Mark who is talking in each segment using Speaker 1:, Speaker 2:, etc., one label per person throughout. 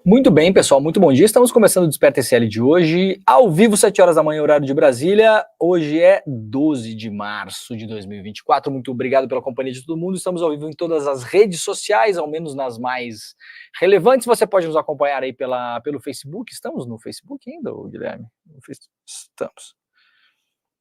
Speaker 1: Muito bem, pessoal, muito bom dia. Estamos começando o Desperta SL de hoje, ao vivo, 7 horas da manhã, horário de Brasília. Hoje é 12 de março de 2024. Muito obrigado pela companhia de todo mundo. Estamos ao vivo em todas as redes sociais, ao menos nas mais relevantes. Você pode nos acompanhar aí pelo Facebook. Estamos no Facebook ainda, Guilherme? Estamos.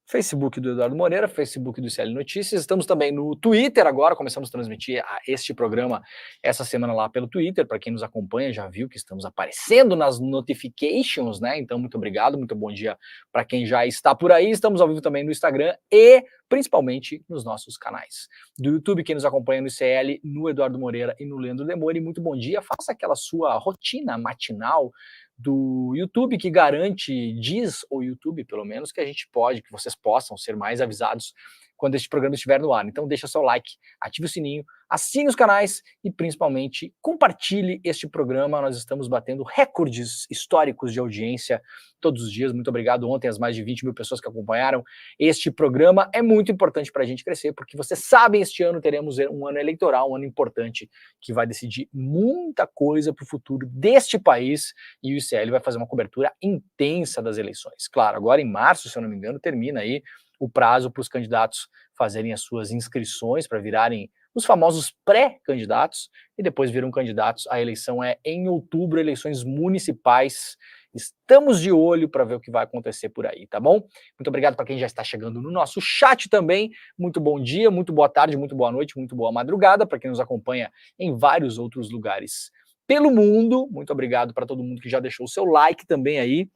Speaker 1: Facebook do Eduardo Moreira, Facebook do ICL Notícias, estamos também no Twitter agora, começamos a transmitir este programa essa semana lá pelo Twitter, para quem nos acompanha já viu que estamos aparecendo nas notifications, né, então muito obrigado, muito bom dia para quem já está por aí, estamos ao vivo também no Instagram e principalmente nos nossos canais do YouTube, quem nos acompanha no ICL, no Eduardo Moreira e no Leandro Demore, muito bom dia, faça aquela sua rotina matinal do YouTube que garante, diz o YouTube pelo menos, que a gente pode, que vocês possam ser mais avisados quando este programa estiver no ar. Então deixa seu like, ative o sininho, assine os canais e principalmente compartilhe este programa. Nós estamos batendo recordes históricos de audiência todos os dias. Muito obrigado ontem às mais de 20 mil pessoas que acompanharam este programa. É muito importante para a gente crescer, porque vocês sabem, este ano teremos um ano eleitoral, um ano importante que vai decidir muita coisa para o futuro deste país e o ICL vai fazer uma cobertura intensa das eleições. Claro, agora em março, se eu não me engano, termina aí o prazo para os candidatos fazerem as suas inscrições para virarem os famosos pré-candidatos e depois viram candidatos. A eleição é em outubro, eleições municipais. Estamos de olho para ver o que vai acontecer por aí, tá bom? Muito obrigado para quem já está chegando no nosso chat também. Muito bom dia, muito boa tarde, muito boa noite, muito boa madrugada para quem nos acompanha em vários outros lugares pelo mundo. Muito obrigado para todo mundo que já deixou o seu like também aí.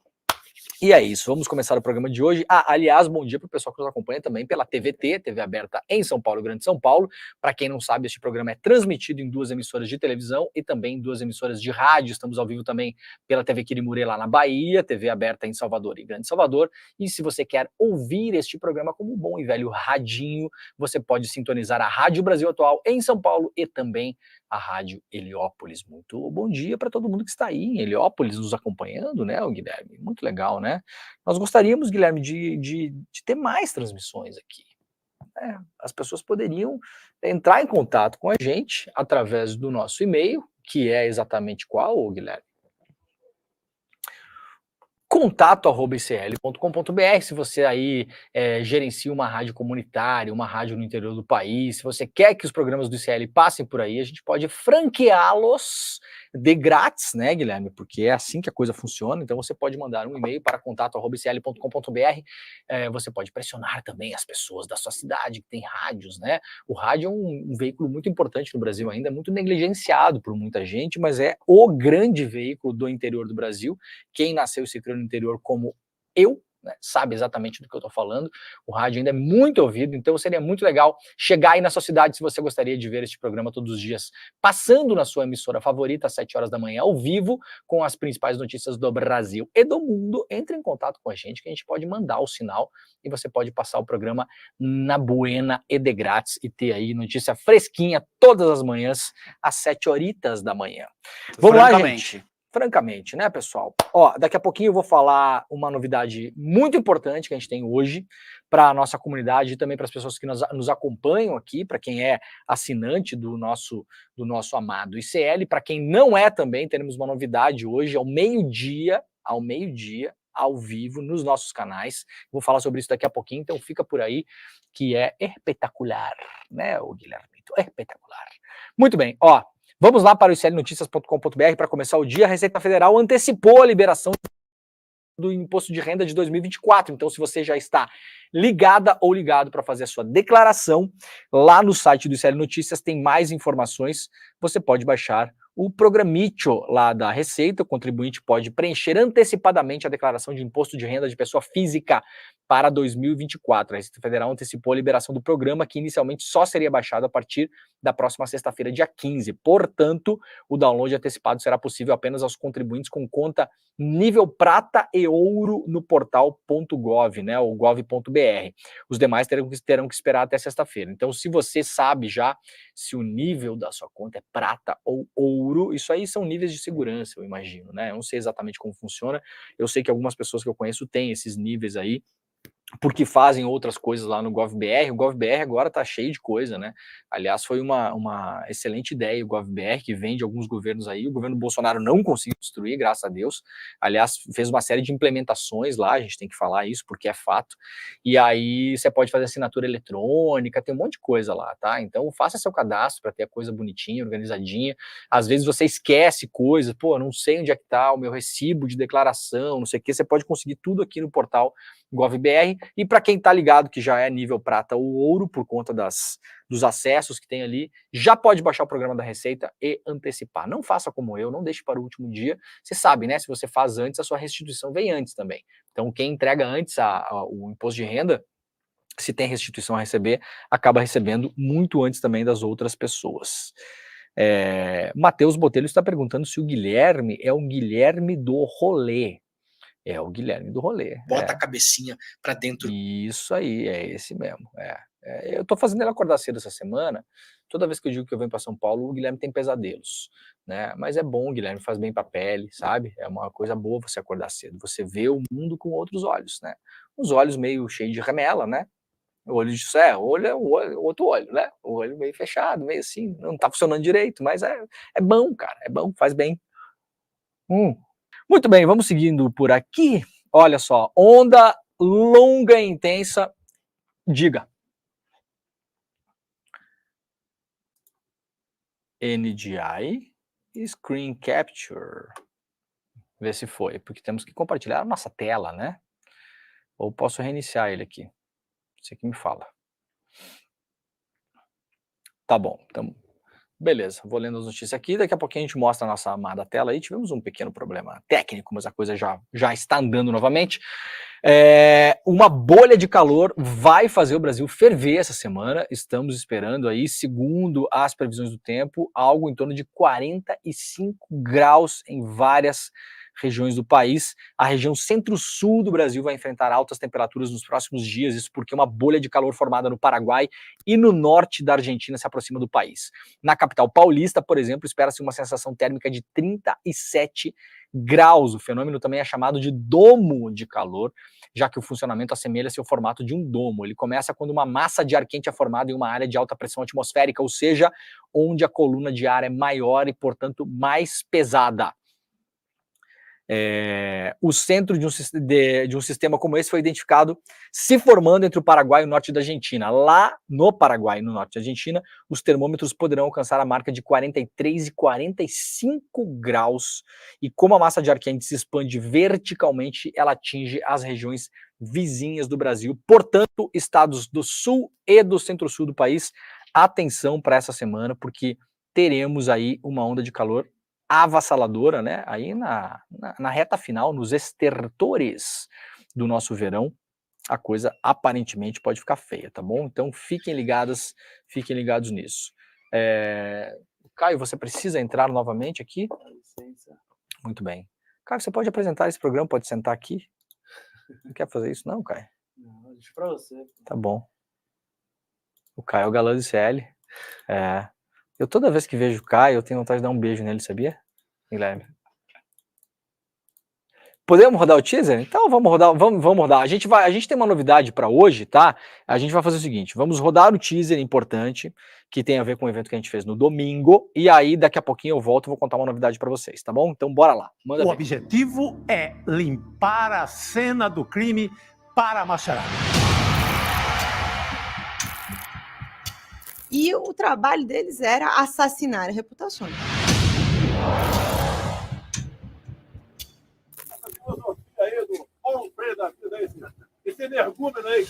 Speaker 1: E é isso, vamos começar o programa de hoje. Aliás, bom dia para o pessoal que nos acompanha também pela TVT, TV aberta em São Paulo, Grande São Paulo. Para quem não sabe, este programa é transmitido em 2 emissoras de televisão e também em 2 emissoras de rádio. Estamos ao vivo também pela TV Quirimurê lá na Bahia, TV aberta em Salvador e Grande Salvador. E se você quer ouvir este programa como um bom e velho radinho, você pode sintonizar a Rádio Brasil Atual em São Paulo e também a Rádio Heliópolis. Muito bom dia para todo mundo que está aí em Heliópolis nos acompanhando, né, o Guilherme? Muito legal, né? Nós gostaríamos, Guilherme, de ter mais transmissões aqui. As pessoas poderiam entrar em contato com a gente através do nosso e-mail, que é exatamente qual, Guilherme? contato@icl.com.br, se você aí gerencia uma rádio comunitária, uma rádio no interior do país, se você quer que os programas do ICL passem por aí, a gente pode franqueá-los de grátis, né, Guilherme? Porque é assim que a coisa funciona, então você pode mandar um e-mail para contato@icl.com.br, você pode pressionar também as pessoas da sua cidade, que tem rádios, né? O rádio é um veículo muito importante no Brasil ainda, é muito negligenciado por muita gente, mas é o grande veículo do interior do Brasil. Quem nasceu e se criou no interior como eu, né, sabe exatamente do que eu estou falando. O rádio ainda é muito ouvido, então seria muito legal chegar aí na sua cidade se você gostaria de ver este programa todos os dias, passando na sua emissora favorita, às 7 horas da manhã, ao vivo, com as principais notícias do Brasil e do mundo. Entre em contato com a gente, que a gente pode mandar o sinal e você pode passar o programa na buena e de grátis e ter aí notícia fresquinha todas as manhãs, às 7 horitas da manhã. Vamos lá, gente? Francamente, né, pessoal? Ó, daqui a pouquinho eu vou falar uma novidade muito importante que a gente tem hoje para a nossa comunidade e também para as pessoas que nos acompanham aqui, para quem é assinante do nosso amado ICL, para quem não é também, teremos uma novidade hoje ao meio-dia, ao vivo, nos nossos canais. Vou falar sobre isso daqui a pouquinho, então fica por aí, que é espetacular, né, o Guilherme? Espetacular. Muito bem, ó. Vamos lá para o iclnoticias.com.br para começar o dia. A Receita Federal antecipou a liberação do Imposto de Renda de 2024. Então, se você já está ligada ou ligado para fazer a sua declaração, lá no site do ICL Notícias tem mais informações. Você pode baixar o programitio lá da Receita. O contribuinte pode preencher antecipadamente a declaração de imposto de renda de pessoa física para 2024. A Receita Federal antecipou a liberação do programa, que inicialmente só seria baixado a partir da próxima sexta-feira, dia 15. Portanto, o download antecipado será possível apenas aos contribuintes com conta nível prata e ouro no portal.gov, né, ou gov.br. Os demais terão que esperar até sexta-feira. Então, se você sabe já se o nível da sua conta é prata ou ouro, isso aí são níveis de segurança, eu imagino, né? Eu não sei exatamente como funciona. Eu sei que algumas pessoas que eu conheço têm esses níveis aí. porque fazem outras coisas lá no GovBR. O GovBR agora está cheio de coisa, né? Aliás, foi uma excelente ideia o GovBR, que vem de alguns governos aí. O governo Bolsonaro não conseguiu destruir, graças a Deus. Aliás, fez uma série de implementações lá, a gente tem que falar isso porque é fato. E aí você pode fazer assinatura eletrônica, tem um monte de coisa lá, tá? Então faça seu cadastro para ter a coisa bonitinha, organizadinha. Às vezes você esquece coisas, pô, não sei onde é que tá o meu recibo de declaração, não sei o que, você pode conseguir tudo aqui no portal GovBR. E para quem está ligado que já é nível prata ou ouro por conta dos acessos que tem ali, já pode baixar o programa da Receita e antecipar. Não faça como eu, não deixe para o último dia. Você sabe, né? Se você faz antes, a sua restituição vem antes também. Então quem entrega antes o imposto de renda, se tem restituição a receber, acaba recebendo muito antes também das outras pessoas. Matheus Botelho está perguntando se o Guilherme é o Guilherme do rolê. É o Guilherme do rolê.
Speaker 2: Bota a cabecinha pra dentro.
Speaker 1: Isso aí, é esse mesmo. Eu tô fazendo ele acordar cedo essa semana. Toda vez que eu digo que eu venho para São Paulo, o Guilherme tem pesadelos, né? Mas é bom, o Guilherme faz bem para a pele, sabe? É uma coisa boa você acordar cedo. Você vê o mundo com outros olhos, né? Os olhos meio cheios de remela, né? O olho de olho é o outro olho, né? O olho meio fechado, meio assim, não tá funcionando direito, mas é bom, cara, é bom, faz bem. Muito bem, vamos seguindo por aqui. Olha só, onda longa e intensa, diga. NDI Screen Capture. Ver se foi, porque temos que compartilhar a nossa tela, né? Ou posso reiniciar ele aqui? Você que me fala. Tá bom, então, beleza. Vou lendo as notícias aqui, daqui a pouquinho a gente mostra a nossa amada tela aí. Tivemos um pequeno problema técnico, mas a coisa já está andando novamente. Uma bolha de calor vai fazer o Brasil ferver essa semana. Estamos esperando aí, segundo as previsões do tempo, algo em torno de 45 graus em várias regiões do país. A região centro-sul do Brasil vai enfrentar altas temperaturas nos próximos dias, isso porque uma bolha de calor formada no Paraguai e no norte da Argentina se aproxima do país. Na capital paulista, por exemplo, espera-se uma sensação térmica de 37 graus. O fenômeno também é chamado de domo de calor, já que o funcionamento assemelha-se ao formato de um domo. Ele começa quando uma massa de ar quente é formada em uma área de alta pressão atmosférica, ou seja, onde a coluna de ar é maior e, portanto, mais pesada. O centro de um sistema como esse foi identificado se formando entre o Paraguai e o norte da Argentina. Lá no Paraguai e no norte da Argentina, os termômetros poderão alcançar a marca de 43 e 45 graus. E como a massa de ar quente se expande verticalmente, ela atinge as regiões vizinhas do Brasil. Portanto, estados do sul e do centro-sul do país, atenção para essa semana, porque teremos aí uma onda de calor avassaladora, né? Aí na reta final, nos estertores do nosso verão, a coisa aparentemente pode ficar feia, tá bom? Então fiquem ligados nisso. Caio, você precisa entrar novamente aqui? Muito bem. Caio, você pode apresentar esse programa, pode sentar aqui? Não quer fazer isso não, Caio?
Speaker 3: Não, deixa pra você.
Speaker 1: Tá bom. O Caio é o galã do CL. Eu toda vez que vejo o Caio, eu tenho vontade de dar um beijo nele, sabia, Guilherme? Podemos rodar o teaser? Então vamos rodar. A gente tem uma novidade para hoje, tá? A gente vai fazer o seguinte, vamos rodar o teaser importante, que tem a ver com o evento que a gente fez no domingo, e aí daqui a pouquinho eu volto e vou contar uma novidade para vocês, tá bom? Então bora lá. Manda ver.
Speaker 4: Objetivo é limpar a cena do crime para a macharada.
Speaker 5: E o trabalho deles era assassinar reputações.
Speaker 6: Aí do Paulo Freire da vida aí, esse energúmeno aí,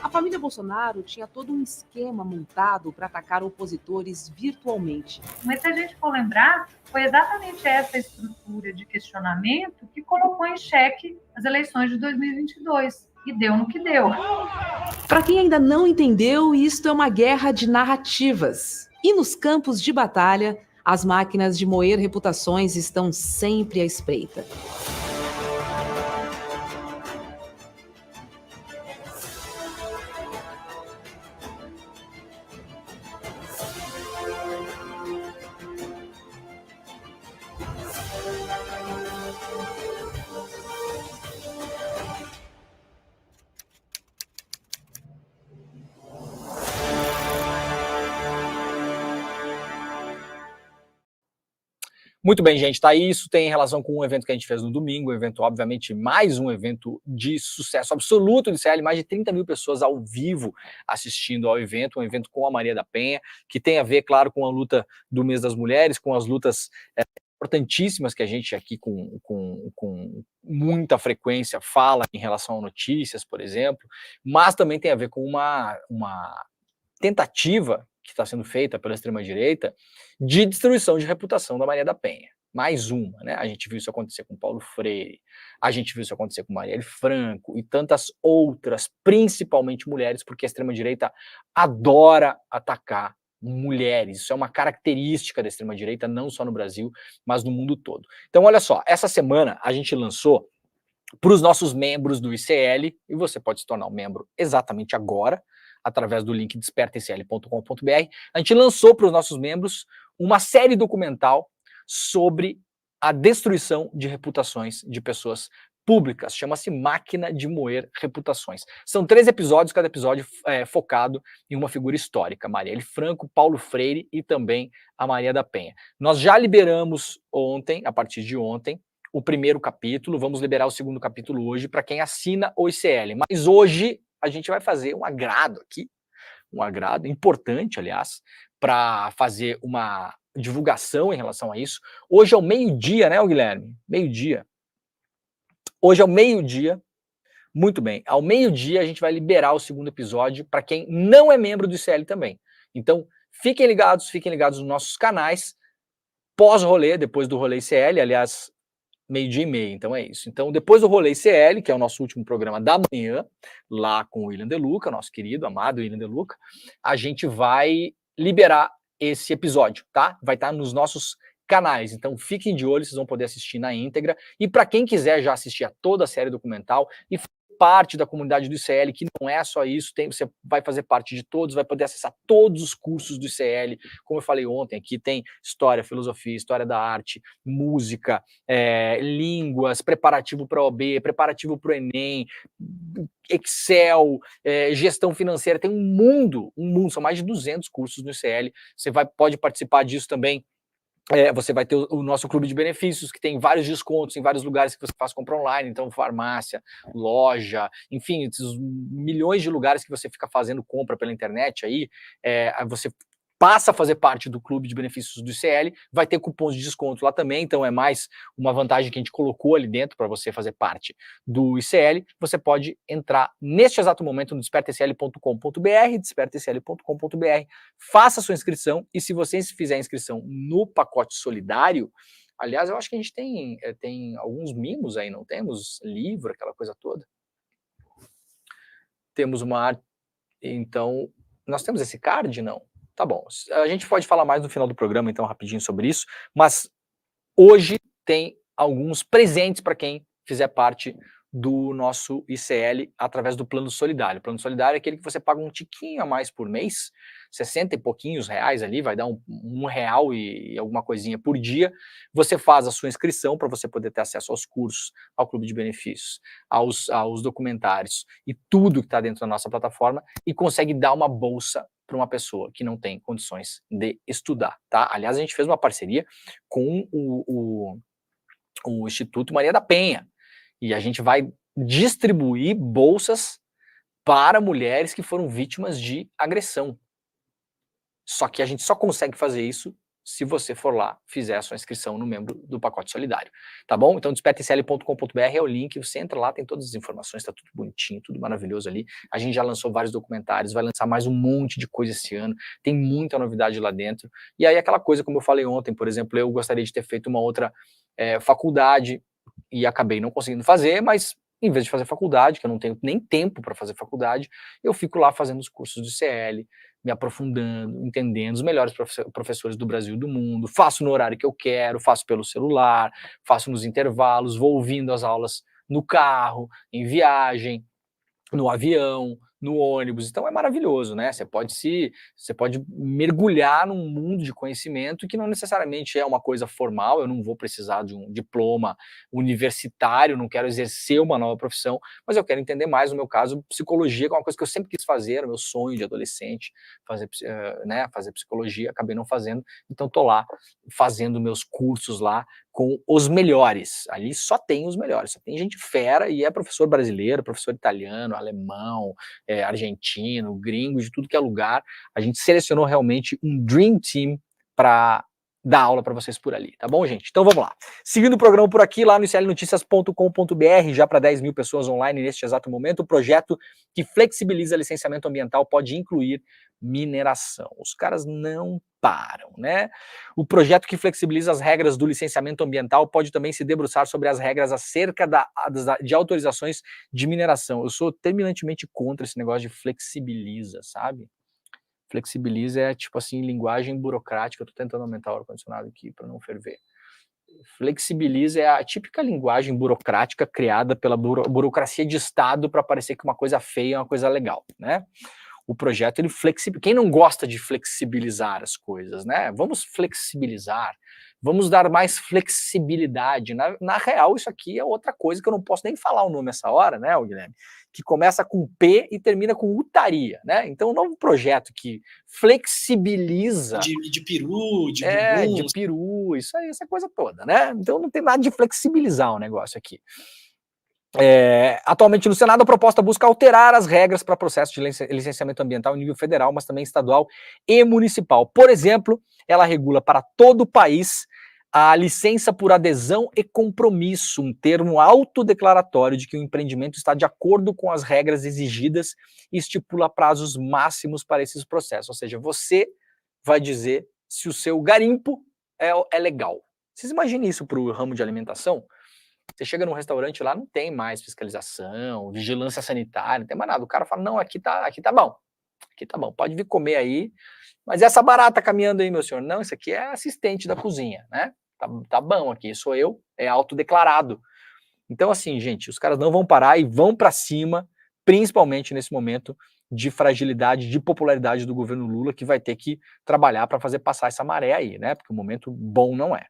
Speaker 7: A família Bolsonaro tinha todo um esquema montado para atacar opositores virtualmente.
Speaker 8: Mas se a gente for lembrar, foi exatamente essa estrutura de questionamento que colocou em xeque as eleições de 2022. E deu no que deu.
Speaker 7: Para quem ainda não entendeu, isto é uma guerra de narrativas. E nos campos de batalha, as máquinas de moer reputações estão sempre à espreita.
Speaker 1: Muito bem, gente, tá isso, tem relação com um evento que a gente fez no domingo, um evento, obviamente, mais um evento de sucesso absoluto do CL, mais de 30 mil pessoas ao vivo assistindo ao evento, um evento com a Maria da Penha, que tem a ver, claro, com a luta do mês das mulheres, com as lutas importantíssimas que a gente aqui com muita frequência fala em relação a notícias, por exemplo, mas também tem a ver com uma tentativa que está sendo feita pela extrema-direita de destruição de reputação da Maria da Penha. Mais uma, né? A gente viu isso acontecer com Paulo Freire, a gente viu isso acontecer com Marielle Franco e tantas outras, principalmente mulheres, porque a extrema-direita adora atacar mulheres. Isso é uma característica da extrema-direita, não só no Brasil, mas no mundo todo. Então, olha só, essa semana a gente lançou para os nossos membros do ICL, e você pode se tornar um membro exatamente agora, através do link despertaicl.com.br, a gente lançou para os nossos membros uma série documental sobre a destruição de reputações de pessoas públicas. Chama-se Máquina de Moer Reputações. São 3 episódios, cada episódio focado em uma figura histórica, Marielle Franco, Paulo Freire e também a Maria da Penha. Nós já liberamos ontem, a partir de ontem, o primeiro capítulo, vamos liberar o segundo capítulo hoje para quem assina o ICL, mas hoje a gente vai fazer um agrado aqui, um agrado importante, aliás, para fazer uma divulgação em relação a isso. Hoje é o meio-dia, né, Guilherme? Meio-dia. Hoje é o meio-dia. Muito bem. Ao meio-dia a gente vai liberar o segundo episódio para quem não é membro do ICL também. Então, fiquem ligados nos nossos canais. Pós-rolê, depois do rolê ICL, aliás, 12h30, então é isso. Então, depois do rolê ICL, que é o nosso último programa da manhã, lá com o William De Luca, nosso querido, amado William De Luca, a gente vai liberar esse episódio, tá? Vai estar nos nossos canais, então fiquem de olho, vocês vão poder assistir na íntegra. E para quem quiser já assistir a toda a série documental e parte da comunidade do ICL, que não é só isso, você vai fazer parte de todos, vai poder acessar todos os cursos do ICL, como eu falei ontem, aqui tem história, filosofia, história da arte, música, línguas, preparativo para a OAB, preparativo para o Enem, Excel, gestão financeira, tem um mundo, são mais de 200 cursos no ICL, você pode participar disso também. Você vai ter o nosso clube de benefícios, que tem vários descontos em vários lugares que você faz compra online, então farmácia, loja, enfim, esses milhões de lugares que você fica fazendo compra pela internet aí, você passa a fazer parte do clube de benefícios do ICL, vai ter cupons de desconto lá também, então é mais uma vantagem que a gente colocou ali dentro para você fazer parte do ICL. Você pode entrar neste exato momento no despertaicl.com.br, despertaicl.com.br, faça a sua inscrição, e se você fizer a inscrição no pacote solidário, aliás, eu acho que a gente tem alguns mimos aí, não temos? Livro, aquela coisa toda. Temos uma arte, então, nós temos esse card, não? Tá bom, a gente pode falar mais no final do programa, então, rapidinho sobre isso, mas hoje tem alguns presentes para quem fizer parte do nosso ICL através do Plano Solidário. O Plano Solidário é aquele que você paga um tiquinho a mais por mês, 60 e pouquinhos reais ali, vai dar um real e alguma coisinha por dia. Você faz a sua inscrição para você poder ter acesso aos cursos, ao clube de benefícios, aos documentários e tudo que está dentro da nossa plataforma, e consegue dar uma bolsa para uma pessoa que não tem condições de estudar, tá? Aliás, a gente fez uma parceria com o Instituto Maria da Penha, e a gente vai distribuir bolsas para mulheres que foram vítimas de agressão. Só que a gente só consegue fazer isso se você for lá, fizer a sua inscrição no membro do pacote solidário, tá bom? Então, despertaicl.com.br é o link, você entra lá, tem todas as informações, tá tudo bonitinho, tudo maravilhoso ali. A gente já lançou vários documentários, vai lançar mais um monte de coisa esse ano, tem muita novidade lá dentro. E aí aquela coisa, como eu falei ontem, por exemplo, eu gostaria de ter feito uma outra faculdade, e acabei não conseguindo fazer, mas em vez de fazer faculdade, que eu não tenho nem tempo para fazer faculdade, eu fico lá fazendo os cursos do ICL, me aprofundando, entendendo os melhores professores do Brasil e do mundo, faço no horário que eu quero, faço pelo celular, faço nos intervalos, vou ouvindo as aulas no carro, em viagem, no avião, no ônibus. Então é maravilhoso, né? Você pode mergulhar num mundo de conhecimento que não necessariamente é uma coisa formal. Eu não vou precisar de um diploma universitário, não quero exercer uma nova profissão, mas eu quero entender mais, no meu caso, psicologia, que é uma coisa que eu sempre quis fazer, era meu sonho de adolescente, fazer psicologia, acabei não fazendo, então tô lá fazendo meus cursos lá com os melhores. Ali só tem os melhores, só tem gente fera, e é professor brasileiro, professor italiano, alemão, argentino, gringo, de tudo que é lugar. A gente selecionou realmente um dream team para dar aula para vocês por ali, tá bom, gente? Então vamos lá. Seguindo o programa por aqui, lá no iclnoticias.com.br, já para 10 mil pessoas online neste exato momento, o projeto que flexibiliza licenciamento ambiental pode incluir mineração. Os caras não param, né? O projeto que flexibiliza as regras do licenciamento ambiental pode também se debruçar sobre as regras acerca de autorizações de mineração. Eu sou terminantemente contra esse negócio de flexibiliza, sabe? Flexibiliza é tipo assim, linguagem burocrática. Eu tô tentando aumentar o ar-condicionado aqui para não ferver. Flexibiliza é a típica linguagem burocrática criada pela burocracia de Estado para parecer que uma coisa feia é uma coisa legal, né? O projeto, ele flexibiliza. Quem não gosta de flexibilizar as coisas, né? Vamos flexibilizar, vamos dar mais flexibilidade. Na real, isso aqui é outra coisa que eu não posso nem falar o nome essa hora, né, Guilherme? Que começa com P e termina com utaria, né? Então, um novo projeto que flexibiliza...
Speaker 2: De peru, de
Speaker 1: bumbum.
Speaker 2: bumbum.
Speaker 1: De peru, isso aí, essa coisa toda, né? Então, não tem nada de flexibilizar o negócio aqui. Atualmente no Senado, a proposta busca alterar as regras para processo de licenciamento ambiental em nível federal, mas também estadual e municipal. Por exemplo, ela regula para todo o país a licença por adesão e compromisso, um termo autodeclaratório de que o empreendimento está de acordo com as regras exigidas e estipula prazos máximos para esses processos. Ou seja, você vai dizer se o seu garimpo é legal. Vocês imaginem isso para o ramo de alimentação? Você chega num restaurante lá, não tem mais fiscalização, vigilância sanitária, não tem mais nada. O cara fala, não, aqui tá bom. Aqui tá bom, pode vir comer aí. Mas essa barata caminhando aí, meu senhor? Não, isso aqui é assistente da cozinha, né? Tá bom aqui, sou eu, é autodeclarado. Então, assim, gente, os caras não vão parar e vão para cima, principalmente nesse momento de fragilidade, de popularidade do governo Lula, que vai ter que trabalhar para fazer passar essa maré aí, né? Porque o momento bom não é.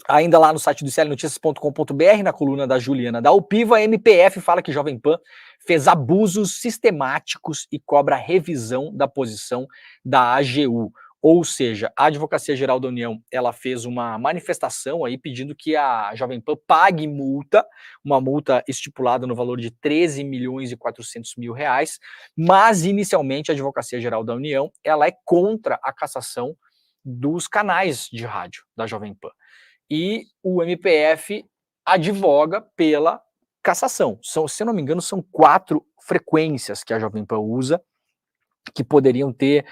Speaker 1: Ainda lá no site do iclnoticias.com.br, na coluna da Juliana da Alpiva, a MPF fala que Jovem Pan fez abusos sistemáticos e cobra revisão da posição da AGU. Ou seja, a Advocacia Geral da União, ela fez uma manifestação aí pedindo que a Jovem Pan pague multa, uma multa estipulada no valor de 13 milhões e 400 mil reais, mas inicialmente a Advocacia Geral da União, ela é contra a cassação dos canais de rádio da Jovem Pan. E o MPF advoga pela cassação. Se eu não me engano, são 4 frequências que a Jovem Pan usa, que poderiam ter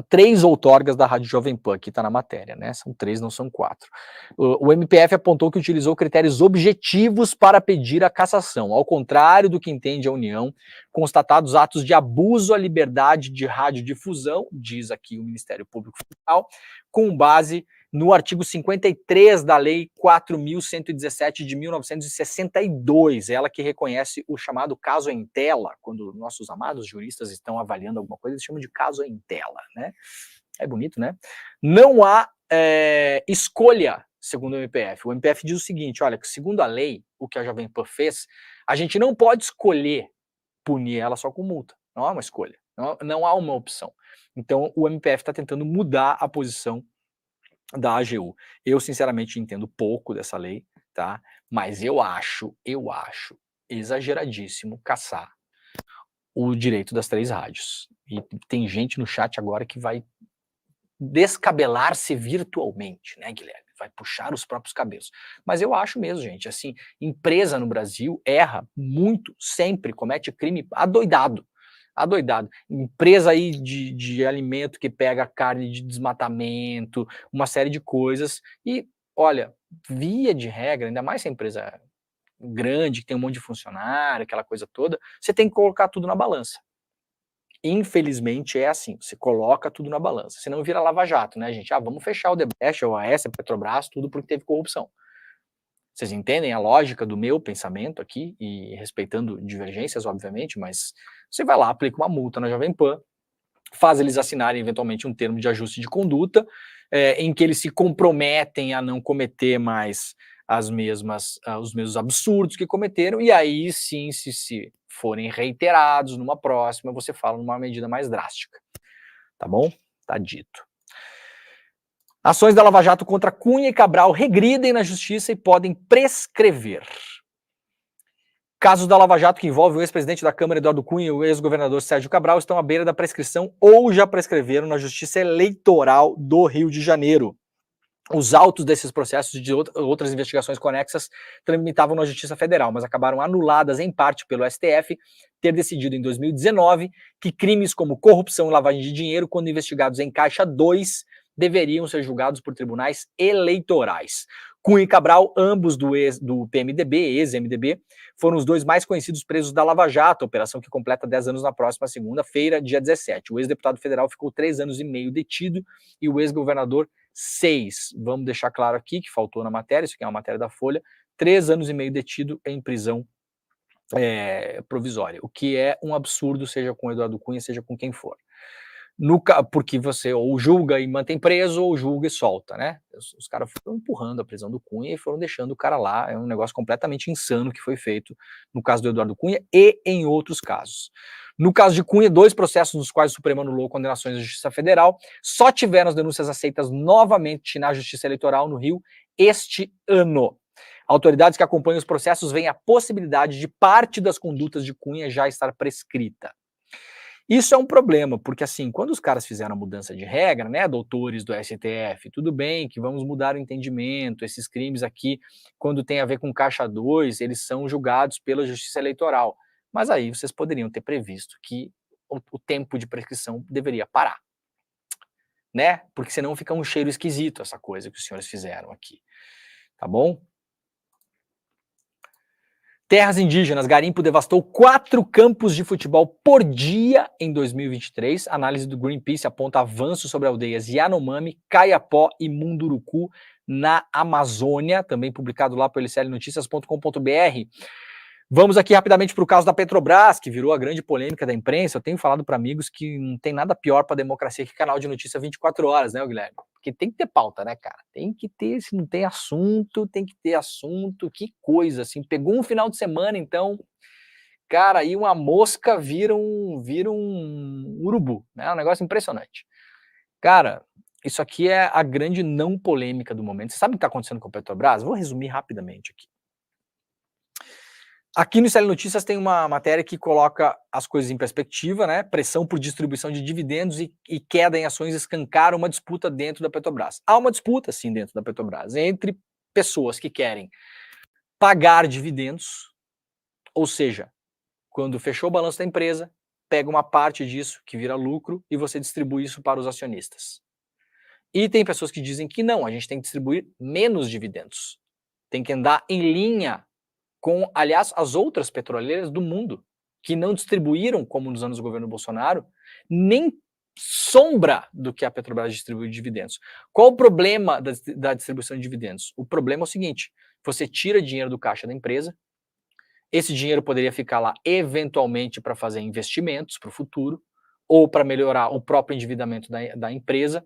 Speaker 1: 3 outorgas da Rádio Jovem Pan, que está na matéria, né? São 3, não são 4. O MPF apontou que utilizou critérios objetivos para pedir a cassação, ao contrário do que entende a União, constatados atos de abuso à liberdade de radiodifusão, diz aqui o Ministério Público Federal, com base no artigo 53 da Lei 4.117 de 1962, ela que reconhece o chamado caso em tela, quando nossos amados juristas estão avaliando alguma coisa, eles chamam de caso em tela, né? É bonito, né? Não há escolha, segundo o MPF. O MPF diz o seguinte, olha, que segundo a lei, o que a Jovem Pan fez, a gente não pode escolher punir ela só com multa, não há uma escolha, não há uma opção. Então, o MPF está tentando mudar a posição da AGU. Eu, sinceramente, entendo pouco dessa lei, tá? Mas eu acho exageradíssimo caçar o direito das 3 rádios. E tem gente no chat agora que vai descabelar-se virtualmente, né, Guilherme? Vai puxar os próprios cabelos. Mas eu acho mesmo, gente, assim, empresa no Brasil erra muito, sempre comete crime adoidado. Empresa aí de alimento que pega carne de desmatamento, uma série de coisas. E, olha, via de regra, ainda mais se a empresa grande, que tem um monte de funcionário, aquela coisa toda, você tem que colocar tudo na balança. Infelizmente é assim, você coloca tudo na balança. Senão vira Lava Jato, né, gente? Vamos fechar o Debrecht, o AES, a Petrobras, tudo porque teve corrupção. Vocês entendem a lógica do meu pensamento aqui, e respeitando divergências, obviamente, mas você vai lá, aplica uma multa na Jovem Pan, faz eles assinarem eventualmente um termo de ajuste de conduta, em que eles se comprometem a não cometer mais os mesmos absurdos que cometeram, e aí sim, se forem reiterados numa próxima, você fala numa medida mais drástica. Tá bom? Tá dito. Ações da Lava Jato contra Cunha e Cabral regridem na justiça e podem prescrever. Casos da Lava Jato que envolvem o ex-presidente da Câmara, Eduardo Cunha, e o ex-governador Sérgio Cabral estão à beira da prescrição ou já prescreveram na Justiça Eleitoral do Rio de Janeiro. Os autos desses processos e de outras investigações conexas tramitavam na Justiça Federal, mas acabaram anuladas em parte pelo STF ter decidido em 2019 que crimes como corrupção e lavagem de dinheiro, quando investigados em Caixa 2, deveriam ser julgados por tribunais eleitorais. Cunha e Cabral, ambos do PMDB, ex-MDB, foram os dois mais conhecidos presos da Lava Jato, operação que completa 10 anos na próxima segunda-feira, dia 17. O ex-deputado federal ficou 3 anos e meio detido e o ex-governador 6. Vamos deixar claro aqui que faltou na matéria, isso aqui é uma matéria da Folha, 3 anos e meio detido em prisão provisória, o que é um absurdo, seja com o Eduardo Cunha, seja com quem for. Porque você ou julga e mantém preso, ou julga e solta, né? Os caras foram empurrando a prisão do Cunha e foram deixando o cara lá. É um negócio completamente insano que foi feito no caso do Eduardo Cunha e em outros casos. No caso de Cunha, 2 processos nos quais o Supremo anulou condenações da Justiça Federal, só tiveram as denúncias aceitas novamente na Justiça Eleitoral no Rio este ano. Autoridades que acompanham os processos veem a possibilidade de parte das condutas de Cunha já estar prescrita. Isso é um problema, porque assim, quando os caras fizeram a mudança de regra, né, doutores do STF, tudo bem que vamos mudar o entendimento, esses crimes aqui, quando tem a ver com Caixa 2, eles são julgados pela Justiça Eleitoral. Mas aí vocês poderiam ter previsto que o tempo de prescrição deveria parar, né? Porque senão fica um cheiro esquisito essa coisa que os senhores fizeram aqui, tá bom? Terras indígenas, garimpo devastou 4 campos de futebol por dia em 2023. Análise do Greenpeace aponta avanços sobre aldeias Yanomami, Caiapó e Munduruku na Amazônia, também publicado lá pelo lclnoticias.com.br. Vamos aqui rapidamente para o caso da Petrobras, que virou a grande polêmica da imprensa. Eu tenho falado para amigos que não tem nada pior para a democracia que canal de notícia 24 horas, né, Guilherme? Porque tem que ter pauta, né, cara? Tem que ter, se não tem assunto, tem que ter assunto. Que coisa, assim. Pegou um final de semana, então, cara, aí uma mosca vira um urubu, né? É um negócio impressionante. Cara, isso aqui é a grande não polêmica do momento. Você sabe o que está acontecendo com a Petrobras? Vou resumir rapidamente aqui. Aqui no ICL Notícias tem uma matéria que coloca as coisas em perspectiva, né? Pressão por distribuição de dividendos e queda em ações escancaram uma disputa dentro da Petrobras. Há uma disputa, sim, dentro da Petrobras, entre pessoas que querem pagar dividendos, ou seja, quando fechou o balanço da empresa, pega uma parte disso que vira lucro e você distribui isso para os acionistas. E tem pessoas que dizem que não, a gente tem que distribuir menos dividendos. Tem que andar em linha com, aliás, as outras petroleiras do mundo, que não distribuíram, como nos anos do governo Bolsonaro, nem sombra do que a Petrobras distribui de dividendos. Qual o problema da distribuição de dividendos? O problema é o seguinte, você tira dinheiro do caixa da empresa, esse dinheiro poderia ficar lá eventualmente para fazer investimentos para o futuro, ou para melhorar o próprio endividamento da empresa.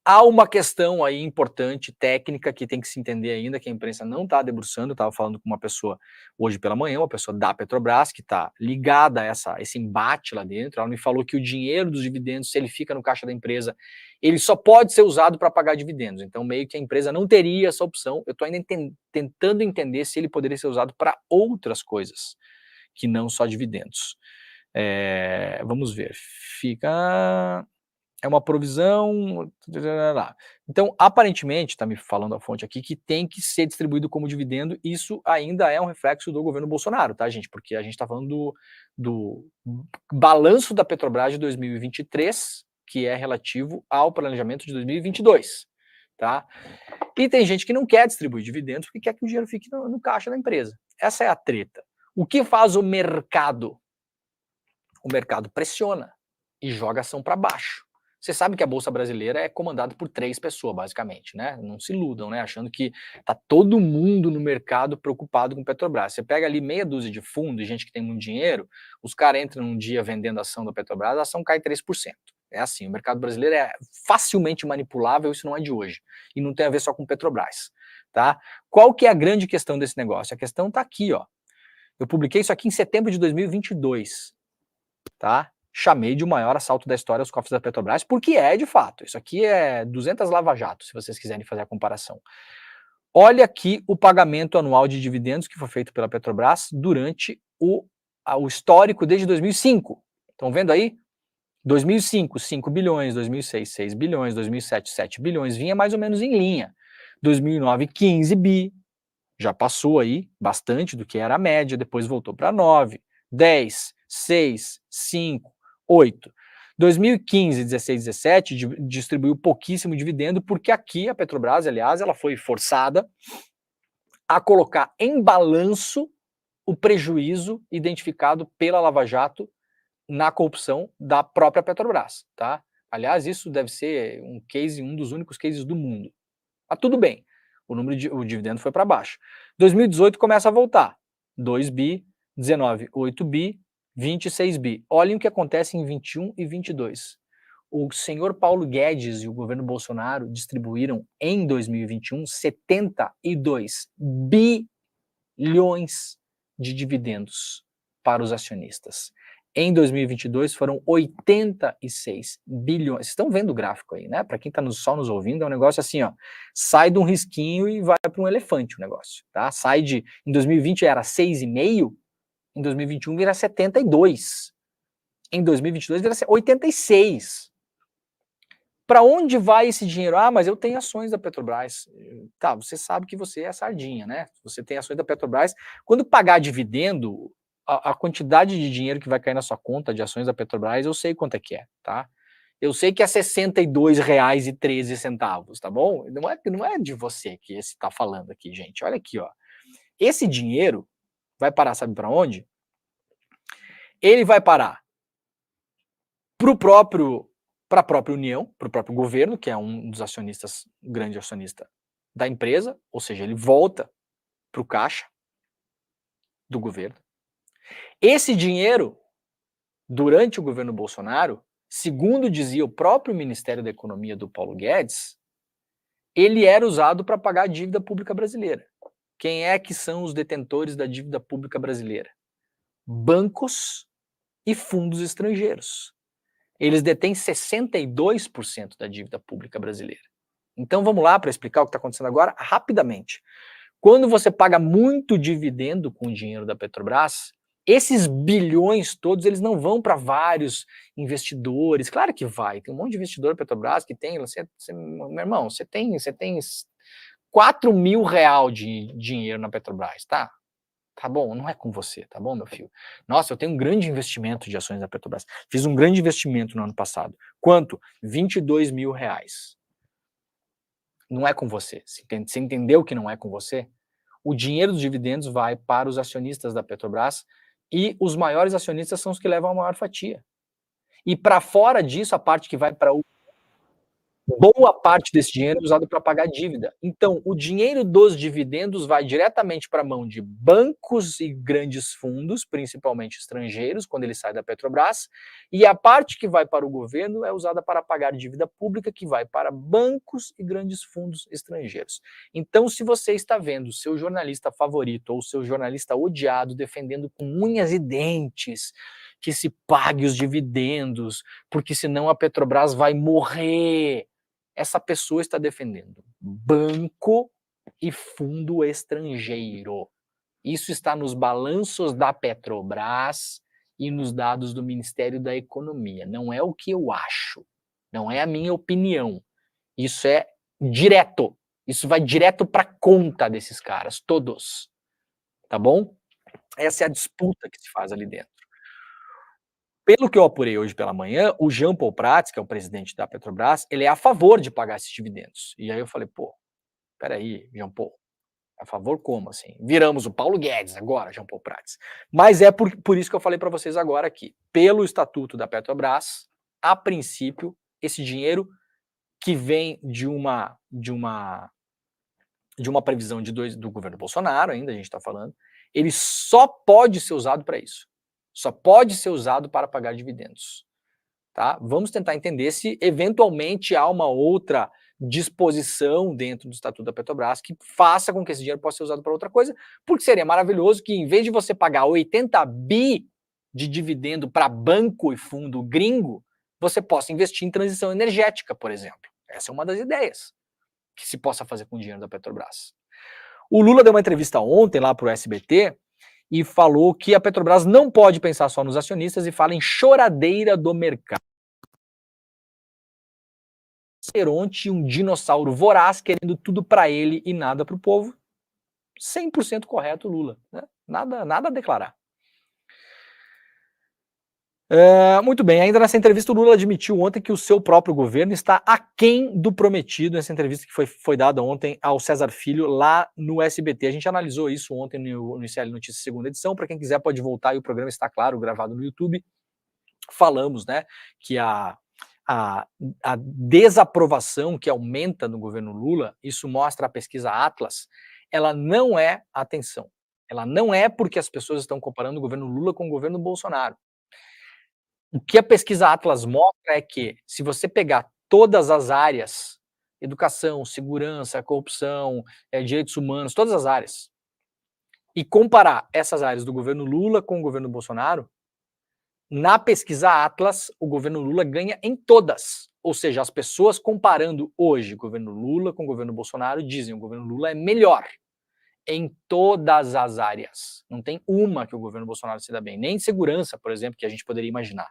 Speaker 1: Há uma questão aí importante, técnica, que tem que se entender ainda, que a imprensa não está debruçando. Eu estava falando com uma pessoa hoje pela manhã, uma pessoa da Petrobras, que está ligada a esse embate lá dentro. Ela me falou que o dinheiro dos dividendos, se ele fica no caixa da empresa, ele só pode ser usado para pagar dividendos. Então, meio que a empresa não teria essa opção. Eu estou ainda tentando entender se ele poderia ser usado para outras coisas, que não só dividendos. Vamos ver. É uma provisão. Então, aparentemente, está me falando a fonte aqui, que tem que ser distribuído como dividendo. Isso ainda é um reflexo do governo Bolsonaro, tá, gente? Porque a gente está falando do balanço da Petrobras de 2023, que é relativo ao planejamento de 2022, tá? E tem gente que não quer distribuir dividendos porque quer que o dinheiro fique no caixa da empresa. Essa é a treta. O que faz o mercado? O mercado pressiona e joga ação para baixo. Você sabe que a Bolsa Brasileira é comandada por 3 pessoas, basicamente, né? Não se iludam, né? Achando que tá todo mundo no mercado preocupado com Petrobras. Você pega ali meia dúzia de fundos, gente que tem muito dinheiro, os caras entram um dia vendendo ação da Petrobras, a ação cai 3%. É assim, o mercado brasileiro é facilmente manipulável, isso não é de hoje. E não tem a ver só com Petrobras, tá? Qual que é a grande questão desse negócio? A questão tá aqui, ó. Eu publiquei isso aqui em setembro de 2022, tá? Chamei de o maior assalto da história aos cofres da Petrobras, porque é de fato. Isso aqui é 200 lava-jatos, se vocês quiserem fazer a comparação. Olha aqui o pagamento anual de dividendos que foi feito pela Petrobras durante o histórico desde 2005. Estão vendo aí? 2005, 5 bilhões, 2006, 6 bilhões, 2007, 7 bilhões, vinha mais ou menos em linha. 2009, 15 bi, já passou aí bastante do que era a média, depois voltou para 9, 10, 6, 5, 8. 2015, 16, 17, distribuiu pouquíssimo dividendo, porque aqui a Petrobras, aliás, ela foi forçada a colocar em balanço o prejuízo identificado pela Lava Jato na corrupção da própria Petrobras, tá? Aliás, isso deve ser um case, um dos únicos cases do mundo. Mas tudo bem, o dividendo foi para baixo. 2018 começa a voltar, 2 bi, 19, 8 bi, 26 bi. Olhem o que acontece em 21 e 22. O senhor Paulo Guedes e o governo Bolsonaro distribuíram em 2021 72 bilhões de dividendos para os acionistas. Em 2022 foram 86 bilhões. Vocês estão vendo o gráfico aí, né? Para quem está só nos ouvindo, é um negócio assim, ó. Sai de um risquinho e vai para um elefante o negócio, tá? Sai de... Em 2020 era 6,5, em 2021 vira 72. Em 2022 vira 86. Para onde vai esse dinheiro? Ah, mas eu tenho ações da Petrobras. Tá, você sabe que você é a sardinha, né? Você tem ações da Petrobras. Quando pagar dividendo, a quantidade de dinheiro que vai cair na sua conta de ações da Petrobras, eu sei quanto é que é, tá? Eu sei que é R$ 62,13, tá bom? Não é de você que esse tá falando aqui, gente. Olha aqui, ó. Esse dinheiro vai parar, sabe para onde? Ele vai parar para a própria União, para o próprio governo, que é um dos acionistas, grande acionista da empresa, ou seja, ele volta para o caixa do governo. Esse dinheiro, durante o governo Bolsonaro, segundo dizia o próprio Ministério da Economia do Paulo Guedes, ele era usado para pagar a dívida pública brasileira. Quem é que são os detentores da dívida pública brasileira? Bancos e fundos estrangeiros. Eles detêm 62% da dívida pública brasileira. Então vamos lá para explicar o que está acontecendo agora rapidamente. Quando você paga muito dividendo com o dinheiro da Petrobras, esses bilhões todos, eles não vão para vários investidores. Claro que vai, tem um monte de investidor da Petrobras que tem, meu irmão, você tem 4 mil reais de dinheiro na Petrobras, tá? Tá bom, não é com você, tá bom, meu filho? Nossa, eu tenho um grande investimento de ações da Petrobras. Fiz um grande investimento no ano passado. Quanto? 22 mil reais. Não é com você. Você entendeu que não é com você? O dinheiro dos dividendos vai para os acionistas da Petrobras e os maiores acionistas são os que levam a maior fatia. E para fora disso, a parte que vai para o... Boa parte desse dinheiro é usado para pagar dívida. Então, o dinheiro dos dividendos vai diretamente para a mão de bancos e grandes fundos, principalmente estrangeiros, quando ele sai da Petrobras, e a parte que vai para o governo é usada para pagar dívida pública, que vai para bancos e grandes fundos estrangeiros. Então, se você está vendo o seu jornalista favorito ou o seu jornalista odiado defendendo com unhas e dentes que se pague os dividendos, porque senão a Petrobras vai morrer, essa pessoa está defendendo banco e fundo estrangeiro. Isso está nos balanços da Petrobras e nos dados do Ministério da Economia. Não é o que eu acho, não é a minha opinião. Isso é direto. Isso vai direto para a conta desses caras, todos. Tá bom? Essa é a disputa que se faz ali dentro. Pelo que eu apurei hoje pela manhã, o Jean Paul Prats, que é o presidente da Petrobras, ele é a favor de pagar esses dividendos. E aí eu falei, pô, peraí, Jean Paul, a favor como assim? Viramos o Paulo Guedes agora, Jean Paul Prats. Mas é por isso que eu falei para vocês agora aqui. Pelo estatuto da Petrobras, a princípio, esse dinheiro que vem de uma previsão do governo Bolsonaro, ainda a gente está falando, ele só pode ser usado para isso. Só pode ser usado para pagar dividendos. Tá? Vamos tentar entender se eventualmente há uma outra disposição dentro do Estatuto da Petrobras que faça com que esse dinheiro possa ser usado para outra coisa, porque seria maravilhoso que, em vez de você pagar 80 bi de dividendo para banco e fundo gringo, você possa investir em transição energética, por exemplo. Essa é uma das ideias que se possa fazer com o dinheiro da Petrobras. O Lula deu uma entrevista ontem lá para o SBT e falou que a Petrobras não pode pensar só nos acionistas e fala em choradeira do mercado. Ceronte, um dinossauro voraz querendo tudo para ele e nada para o povo. 100% correto, Lula. Né? Nada a declarar. Muito bem, ainda nessa entrevista o Lula admitiu ontem que o seu próprio governo está aquém do prometido, nessa entrevista que foi dada ontem ao César Filho lá no SBT. A gente analisou isso ontem no ICL Notícias segunda edição, para quem quiser pode voltar e o programa está, claro, gravado no YouTube. Falamos, né, que a desaprovação que aumenta no governo Lula, isso mostra a pesquisa Atlas, ela não é, atenção, ela não é porque as pessoas estão comparando o governo Lula com o governo Bolsonaro. O que a pesquisa Atlas mostra é que, se você pegar todas as áreas, educação, segurança, corrupção, direitos humanos, todas as áreas, e comparar essas áreas do governo Lula com o governo Bolsonaro, na pesquisa Atlas, o governo Lula ganha em todas. Ou seja, as pessoas comparando hoje o governo Lula com o governo Bolsonaro dizem que o governo Lula é melhor em todas as áreas. Não tem uma que o governo Bolsonaro se dá bem. Nem em segurança, por exemplo, que a gente poderia imaginar.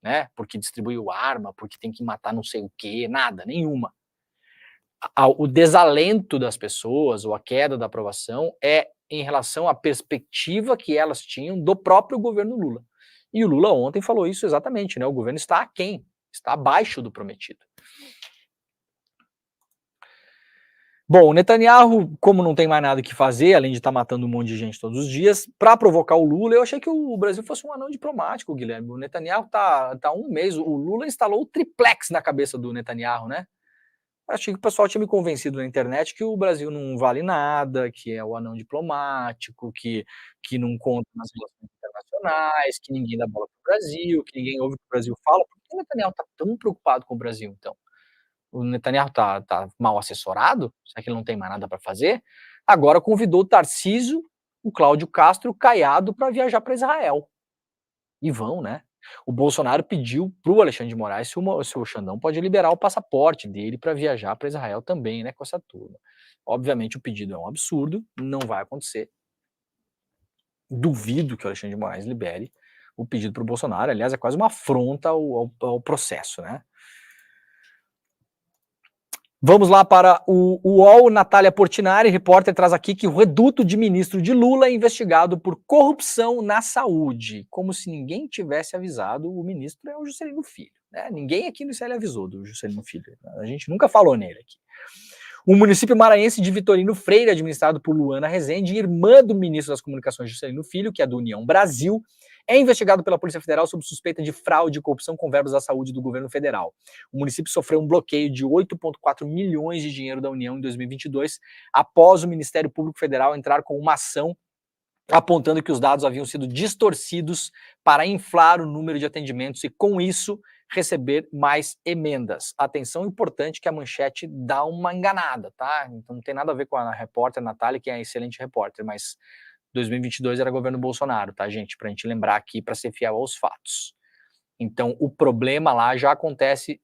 Speaker 1: Né? Porque distribuiu arma, porque tem que matar não sei o quê, nada, nenhuma. O desalento das pessoas, ou a queda da aprovação, é em relação à perspectiva que elas tinham do próprio governo Lula. E o Lula ontem falou isso exatamente, né? O governo está aquém, está abaixo do prometido. Bom, o Netanyahu, como não tem mais nada que fazer, além de estar matando um monte de gente todos os dias, para provocar o Lula, eu achei que o Brasil fosse um anão diplomático, Guilherme. O Netanyahu tá um mês, o Lula instalou o triplex na cabeça do Netanyahu, né? Achei que o pessoal tinha me convencido na internet que o Brasil não vale nada, que é o anão diplomático, que não conta nas relações internacionais, que ninguém dá bola pro Brasil, que ninguém ouve o que o Brasil fala. Por que o Netanyahu tá tão preocupado com o Brasil, então? O Netanyahu tá mal assessorado? Será que ele não tem mais nada para fazer? Agora convidou o Tarcísio, o Cláudio Castro, o Caiado para viajar para Israel. E vão, né? O Bolsonaro pediu para o Alexandre de Moraes se o Xandão pode liberar o passaporte dele para viajar para Israel também, né, com essa turma. Obviamente o pedido é um absurdo, não vai acontecer. Duvido que o Alexandre de Moraes libere o pedido para o Bolsonaro. Aliás, é quase uma afronta ao processo, né? Vamos lá para o UOL. Natália Portinari, repórter, traz aqui que o reduto de ministro de Lula é investigado por corrupção na saúde. Como se ninguém tivesse avisado, o ministro é o Juscelino Filho. Né? Ninguém aqui no ICL avisou do Juscelino Filho. A gente nunca falou nele aqui. O município maranhense de Vitorino Freire, administrado por Luana Rezende, irmã do ministro das Comunicações Juscelino Filho, que é do União Brasil, é investigado pela Polícia Federal sob suspeita de fraude e corrupção com verbas da saúde do governo federal. O município sofreu um bloqueio de 8,4 milhões de dinheiro da União em 2022, após o Ministério Público Federal entrar com uma ação apontando que os dados haviam sido distorcidos para inflar o número de atendimentos e, com isso, receber mais emendas. Atenção, importante que a manchete dá uma enganada, tá? Então não tem nada a ver com a repórter Natália, que é excelente repórter, mas 2022 era governo Bolsonaro, tá, gente? Pra gente lembrar aqui, para ser fiel aos fatos. Então, o problema lá já acontece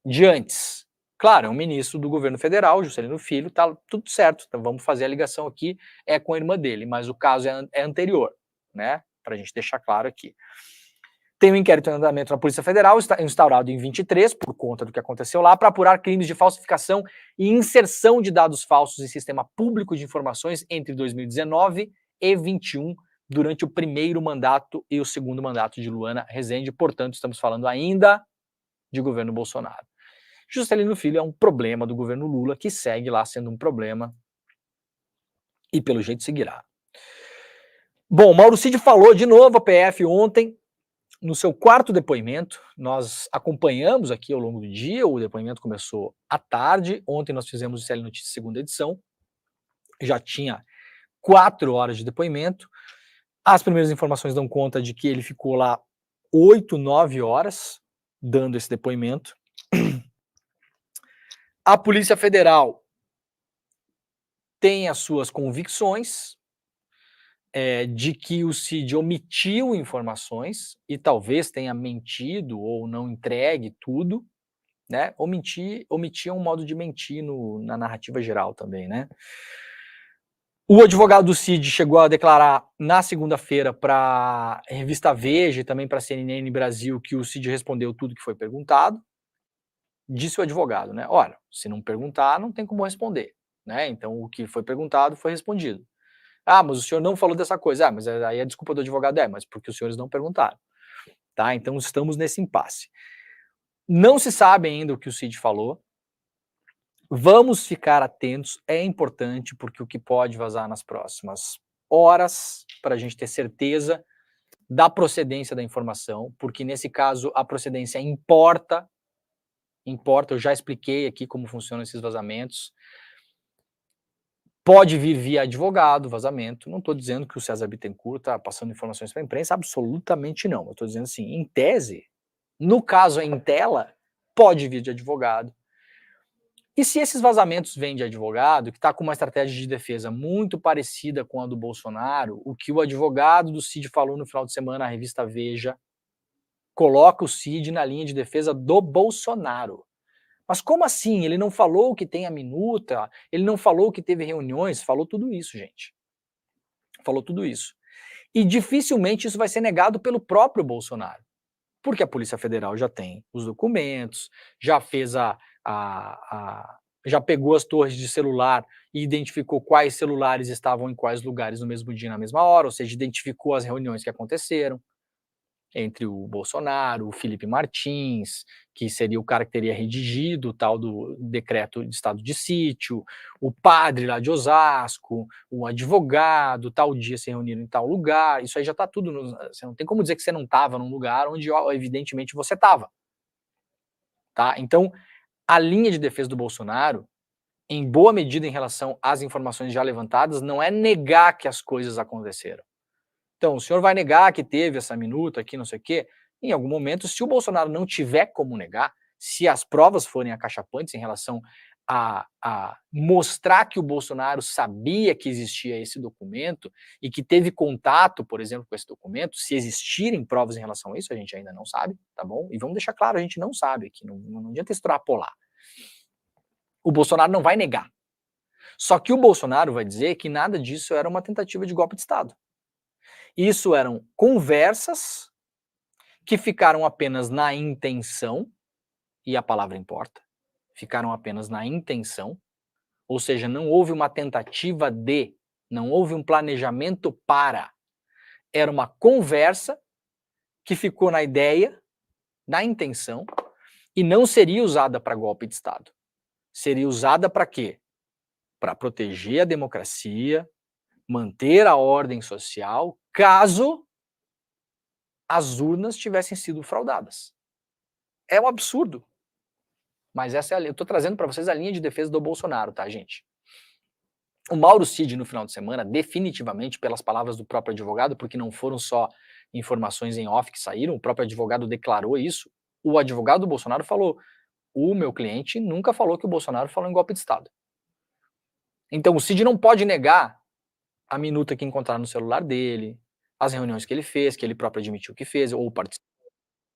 Speaker 1: de antes. Claro, é um ministro do governo federal, Juscelino Filho, tá tudo certo, então vamos fazer a ligação aqui, é com a irmã dele, mas o caso é anterior, né? Pra gente deixar claro aqui. Tem um inquérito em andamento na Polícia Federal, instaurado em 23, por conta do que aconteceu lá, para apurar crimes de falsificação e inserção de dados falsos em sistema público de informações entre 2019 e 21, durante o primeiro mandato e o segundo mandato de Luana Rezende. Portanto, estamos falando ainda de governo Bolsonaro. Juscelino Filho é um problema do governo Lula, que segue lá sendo um problema e pelo jeito seguirá. Bom, Mauro Cid falou de novo a PF ontem no seu quarto depoimento, nós acompanhamos aqui ao longo do dia, o depoimento começou à tarde, ontem nós fizemos o CL Notícias segunda edição, já tinha 4 horas de depoimento, as primeiras informações dão conta de que ele ficou lá 8, 9 horas dando esse depoimento. A Polícia Federal tem as suas convicções de que o Cid omitiu informações e talvez tenha mentido ou não entregue tudo, né? Omitir é um modo de mentir na narrativa geral também, né? O advogado do Cid chegou a declarar na segunda-feira para a revista Veja e também para a CNN Brasil que o Cid respondeu tudo que foi perguntado. Disse o advogado, né? Olha, se não perguntar, não tem como responder, né? Então o que foi perguntado foi respondido. Ah, mas o senhor não falou dessa coisa. Ah, mas aí a desculpa do advogado mas porque os senhores não perguntaram. Tá? Então estamos nesse impasse. Não se sabe ainda o que o Cid falou. Vamos ficar atentos, é importante, porque o que pode vazar nas próximas horas, para a gente ter certeza da procedência da informação, porque nesse caso a procedência importa, eu já expliquei aqui como funcionam esses vazamentos. Pode vir via advogado, vazamento. Não estou dizendo que o César Bittencourt está passando informações para a imprensa, absolutamente não. Eu estou dizendo assim, em tese, no caso em tela, pode vir de advogado. E se esses vazamentos vêm de advogado, que está com uma estratégia de defesa muito parecida com a do Bolsonaro, o que o advogado do Cid falou no final de semana na revista Veja, coloca o Cid na linha de defesa do Bolsonaro. Mas como assim? Ele não falou que tem a minuta, ele não falou que teve reuniões, falou tudo isso, gente. Falou tudo isso. E dificilmente isso vai ser negado pelo próprio Bolsonaro, porque a Polícia Federal já tem os documentos, já fez já pegou as torres de celular e identificou quais celulares estavam em quais lugares no mesmo dia, na mesma hora, ou seja, identificou as reuniões que aconteceram entre o Bolsonaro, o Felipe Martins, que seria o cara que teria redigido o tal do decreto de estado de sítio, o padre lá de Osasco, o advogado, tal dia se reuniram em tal lugar, isso aí já está tudo, você não tem como dizer que você não estava num lugar onde evidentemente você estava, tá? Então, a linha de defesa do Bolsonaro, em boa medida em relação às informações já levantadas, não é negar que as coisas aconteceram. Então, o senhor vai negar que teve essa minuta aqui, não sei o quê? Em algum momento, se o Bolsonaro não tiver como negar, se as provas forem acachapantes em relação a mostrar que o Bolsonaro sabia que existia esse documento e que teve contato, por exemplo, com esse documento, se existirem provas em relação a isso, a gente ainda não sabe, tá bom? E vamos deixar claro, a gente não sabe aqui, não adianta extrapolar. O Bolsonaro não vai negar. Só que o Bolsonaro vai dizer que nada disso era uma tentativa de golpe de Estado. Isso eram conversas que ficaram apenas na intenção, e a palavra importa, ficaram apenas na intenção, ou seja, não houve uma tentativa de, não houve um planejamento para, era uma conversa que ficou na ideia, na intenção, e não seria usada para golpe de Estado. Seria usada para quê? Para proteger a democracia, manter a ordem social, caso as urnas tivessem sido fraudadas. É um absurdo. Mas essa é a linha. Eu estou trazendo para vocês a linha de defesa do Bolsonaro, tá, gente? O Mauro Cid, no final de semana, definitivamente, pelas palavras do próprio advogado, porque não foram só informações em off que saíram, o próprio advogado declarou isso, o advogado do Bolsonaro falou, o meu cliente nunca falou que o Bolsonaro falou em golpe de Estado. Então o Cid não pode negar a minuta que encontraram no celular dele, as reuniões que ele fez, que ele próprio admitiu que fez, ou participou.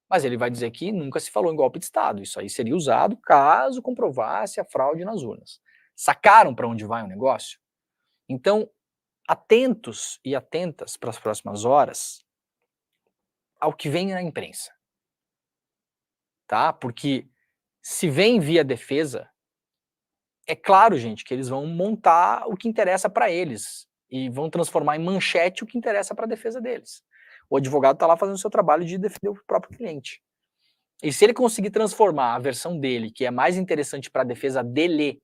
Speaker 1: Mas ele vai dizer que nunca se falou em golpe de Estado. Isso aí seria usado caso comprovasse a fraude nas urnas. Sacaram para onde vai o negócio? Então, atentos e atentas para as próximas horas ao que vem na imprensa. Tá? Porque se vem via defesa, é claro, gente, que eles vão montar o que interessa para eles e vão transformar em manchete o que interessa para a defesa deles. O advogado está lá fazendo o seu trabalho de defender o próprio cliente. E se ele conseguir transformar a versão dele, que é mais interessante para a defesa dele,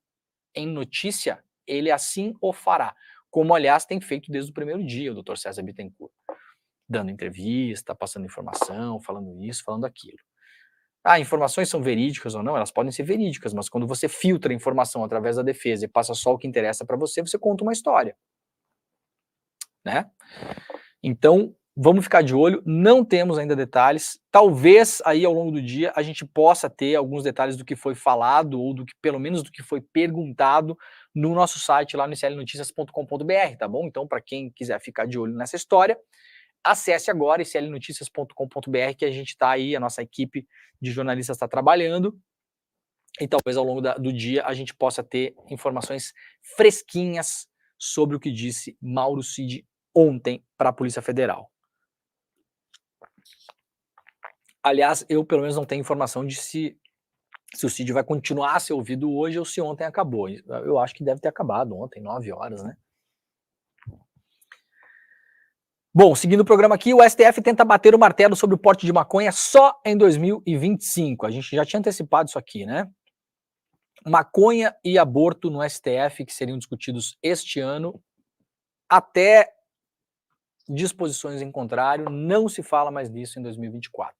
Speaker 1: em notícia, ele assim o fará. Como, aliás, tem feito desde o primeiro dia o Dr. César Bittencourt. dando entrevista, passando informação, falando isso, falando aquilo. Informações são verídicas ou não? Elas podem ser verídicas, mas quando você filtra a informação através da defesa e passa só o que interessa para você, você conta uma história, né? Então, vamos ficar de olho, não temos ainda detalhes, talvez aí ao longo do dia a gente possa ter alguns detalhes do que foi falado ou pelo menos do que foi perguntado no nosso site lá no iclnoticias.com.br, tá bom? Então, para quem quiser ficar de olho nessa história, acesse agora iclnoticias.com.br, que a gente está aí, a nossa equipe de jornalistas está trabalhando, e talvez ao longo do dia a gente possa ter informações fresquinhas sobre o que disse Mauro Cid ontem para a Polícia Federal. Aliás, eu pelo menos não tenho informação de se o Cid vai continuar a ser ouvido hoje ou se ontem acabou. Eu acho que deve ter acabado ontem, 9 horas, né? Bom, seguindo o programa aqui, o STF tenta bater o martelo sobre o porte de maconha só em 2025. A gente já tinha antecipado isso aqui, né? Maconha e aborto no STF, que seriam discutidos este ano, até disposições em contrário, não se fala mais disso em 2024.